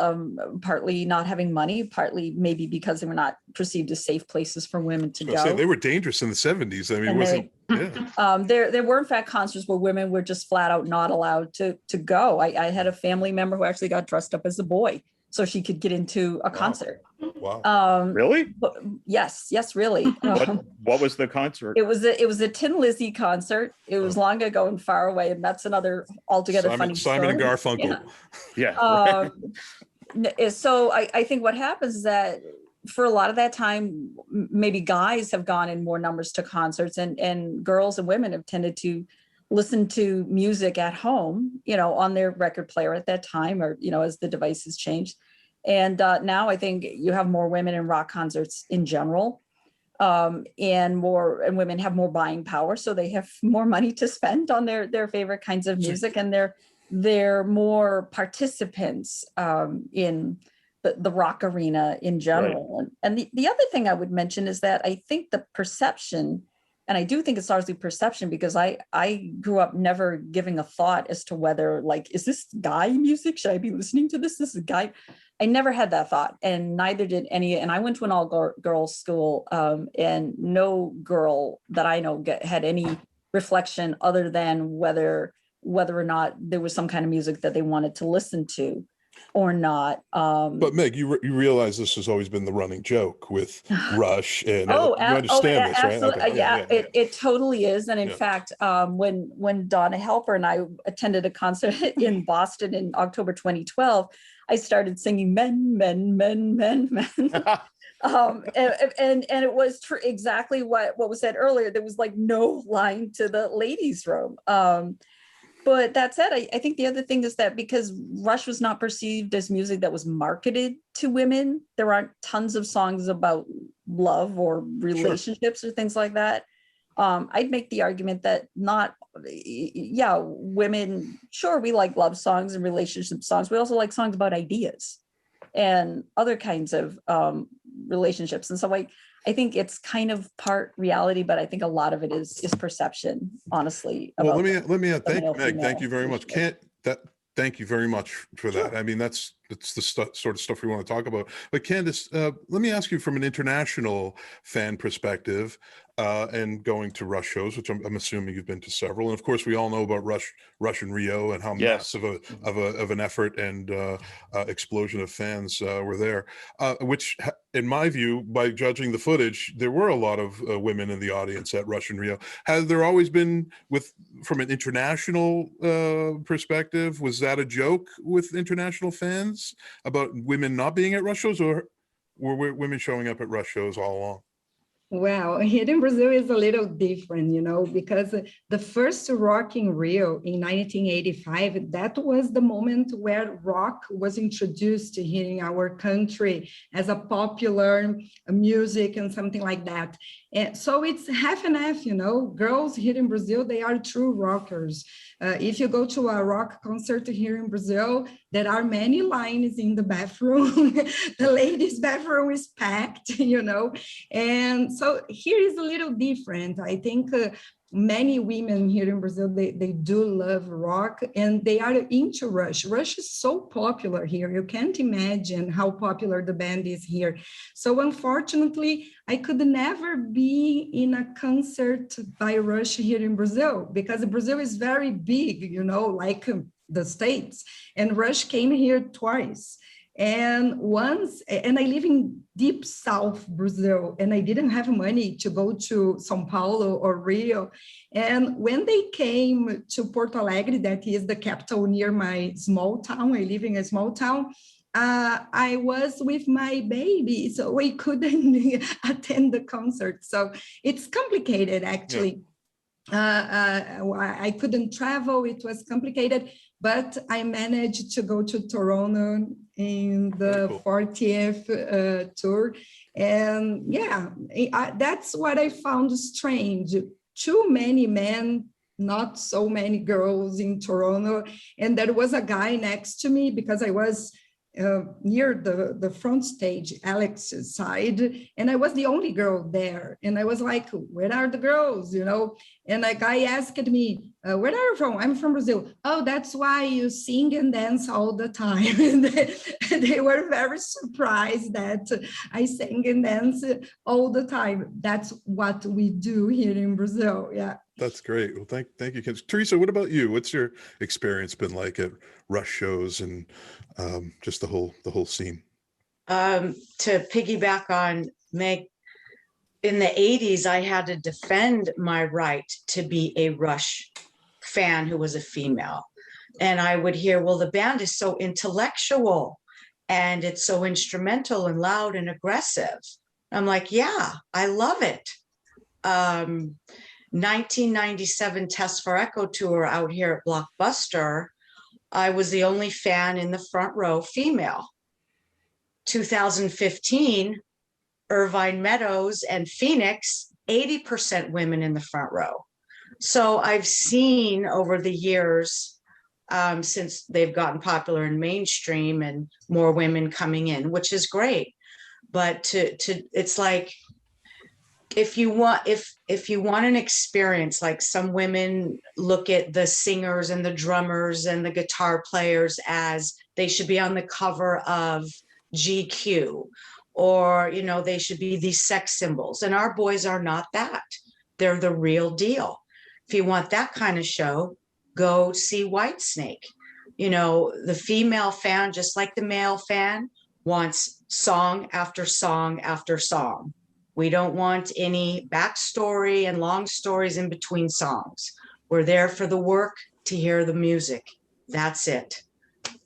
Speaker 6: partly not having money, partly maybe because they were not perceived as safe places for women to go.
Speaker 4: They were dangerous in the 70s. I mean,
Speaker 6: there were in fact concerts where women were just flat out not allowed to go. I had a family member who actually got dressed up as a boy so she could get into a concert.
Speaker 4: Wow.
Speaker 5: Really?
Speaker 6: Yes, really.
Speaker 5: What was the concert?
Speaker 6: It was a Tin Lizzy concert. It was long ago and far away, and that's another altogether funny story.
Speaker 4: Simon and Garfunkel.
Speaker 5: Yeah.
Speaker 6: So I think what happens is that for a lot of that time, maybe guys have gone in more numbers to concerts, and girls and women have tended to listen to music at home, on their record player at that time, or, as the devices changed. And now I think you have more women in rock concerts in general, and women have more buying power, so they have more money to spend on their favorite kinds of music, and they're more participants in the rock arena in general. Right. And the other thing I would mention is that I think the perception, and I do think it's largely perception, because I grew up never giving a thought as to whether, is this guy music? Should I be listening to this? This is guy. I never had that thought, and neither did any. And I went to an all-girls school, and no girl that I know had any reflection other than whether or not there was some kind of music that they wanted to listen to. or not.
Speaker 4: But Meg, you realize this has always been the running joke with Rush, and you understand this, right?
Speaker 6: Absolutely. Okay. It totally is. And in fact, when Donna Helper and I attended a concert in Boston in October 2012, I started singing "Men, Men, Men, Men, Men." And it was exactly what was said earlier. There was like no line to the ladies' room. But that said, I think the other thing is that because Rush was not perceived as music that was marketed to women, there aren't tons of songs about love or relationships or things like that. I'd make the argument that women, sure, we like love songs and relationship songs. We also like songs about ideas and other kinds of relationships. And so I think it's kind of part reality, but I think a lot of it is perception, honestly.
Speaker 4: Well, let me thank you very much. Thank you very much for that. I mean, it's the sort of stuff we want to talk about. But Candace, let me ask you from an international fan perspective, and going to Rush shows, which I'm assuming you've been to several, and of course we all know about Rush in Rio and how massive of an effort and explosion of fans were there. Which, in my view, by judging the footage, there were a lot of women in the audience at Rush in Rio. Has there always been, from an international perspective, was that a joke with international fans about women not being at Rush shows, or were women showing up at Rush shows all along?
Speaker 11: Well, here in Brazil is a little different, because the first Rock in Rio in 1985, that was the moment where rock was introduced here in our country as a popular music and something like that. And so it's half and half, girls here in Brazil, they are true rockers. If you go to a rock concert here in Brazil, there are many lines in the bathroom. The ladies' bathroom is packed, and so here is a little different. I think many women here in Brazil, they do love rock and they are into Rush. Rush is so popular here. You can't imagine how popular the band is here. So unfortunately, I could never be in a concert by Rush here in Brazil because Brazil is very big, like the States. And Rush came here twice. And I live in deep South Brazil, and I didn't have money to go to São Paulo or Rio. And when they came to Porto Alegre, that is the capital near my small town, I live in a small town, I was with my baby, so we couldn't attend the concert. So it's complicated, actually. Yeah. I couldn't travel, it was complicated. But I managed to go to Toronto in the 40th tour. And that's what I found strange. Too many men, not so many girls in Toronto. And there was a guy next to me because I was near the front stage, Alex's side, and I was the only girl there. And I was like, where are the girls, And a guy asked me, where are you from? I'm from Brazil. Oh, that's why you sing and dance all the time. And they were very surprised that I sing and dance all the time. That's what we do here in Brazil. Yeah.
Speaker 4: That's great. Well, thank you, Ken. Teresa, what about you? What's your experience been like at Rush shows and just the whole scene?
Speaker 10: To piggyback on Meg, in the 80s, I had to defend my right to be a Rush fan who was a female. And I would hear, well, the band is so intellectual and it's so instrumental and loud and aggressive. I'm like, yeah, I love it. 1997 Test for Echo tour out here at Blockbuster, I was the only fan in the front row, female. 2015, Irvine Meadows and Phoenix, 80% women in the front row. So I've seen over the years, since they've gotten popular and mainstream and more women coming in, which is great. But it's like, if you want an experience, like some women look at the singers and the drummers and the guitar players as they should be on the cover of GQ, or they should be these sex symbols, and our boys are not that. They're the real deal. If you want that kind of show, go see Whitesnake. the female fan, just like the male fan, wants song after song after song. We don't want any backstory and long stories in between songs. We're there for the work, to hear the music. That's it.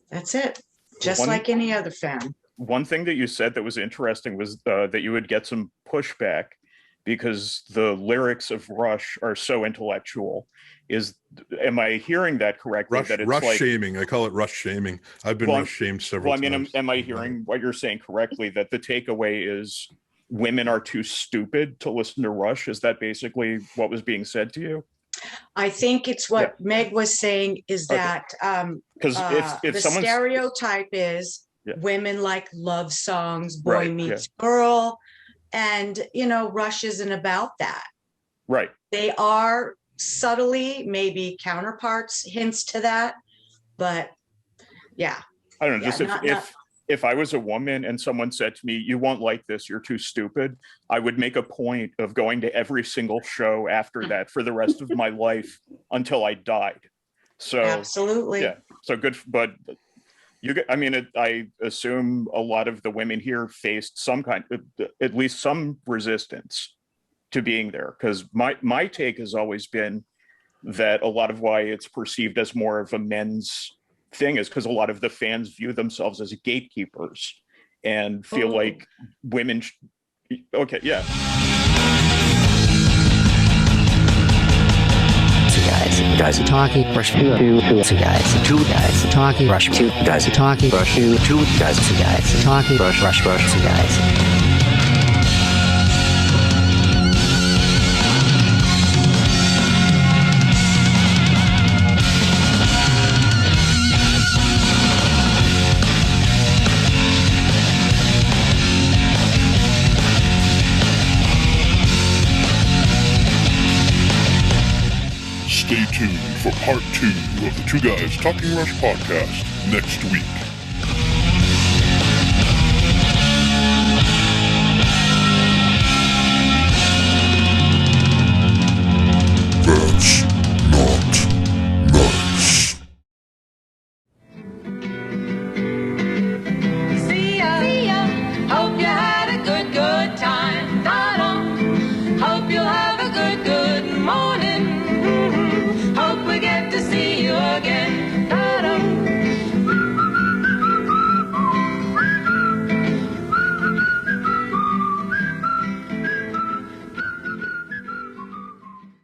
Speaker 10: That's it. Just like any other fan.
Speaker 5: One thing that you said that was interesting was that you would get some pushback because the lyrics of Rush are so intellectual. Am I hearing that correctly? That it's
Speaker 4: Rush
Speaker 5: like
Speaker 4: shaming. I call it Rush shaming. I've been Rush shamed several times.
Speaker 5: Am I hearing what you're saying correctly? That the takeaway is women are too stupid to listen to Rush? Is that basically what was being said to you?
Speaker 10: I think it's what Meg was saying is that
Speaker 5: because if
Speaker 10: the
Speaker 5: someone's
Speaker 10: stereotype is women like love songs, boy meets girl, and Rush isn't about that.
Speaker 5: Right.
Speaker 10: They are subtly maybe counterparts, hints to that, but
Speaker 5: I don't know. If I was a woman and someone said to me, "You won't like this, you're too stupid," I would make a point of going to every single show after that for the rest of my life until I died. So
Speaker 10: absolutely,
Speaker 5: so good. But I assume a lot of the women here faced some kind of, at least some resistance to being there, because my take has always been that a lot of why it's perceived as more of a men's thing is because a lot of the fans view themselves as gatekeepers and feel like women
Speaker 2: Two guys are talking Rush. Two guys are talking Rush. Two guys are talking Rush. Two guys are talking Rush. Two guys.
Speaker 3: Stay tuned for part 2 of the Two Guys Talking Rush podcast next week.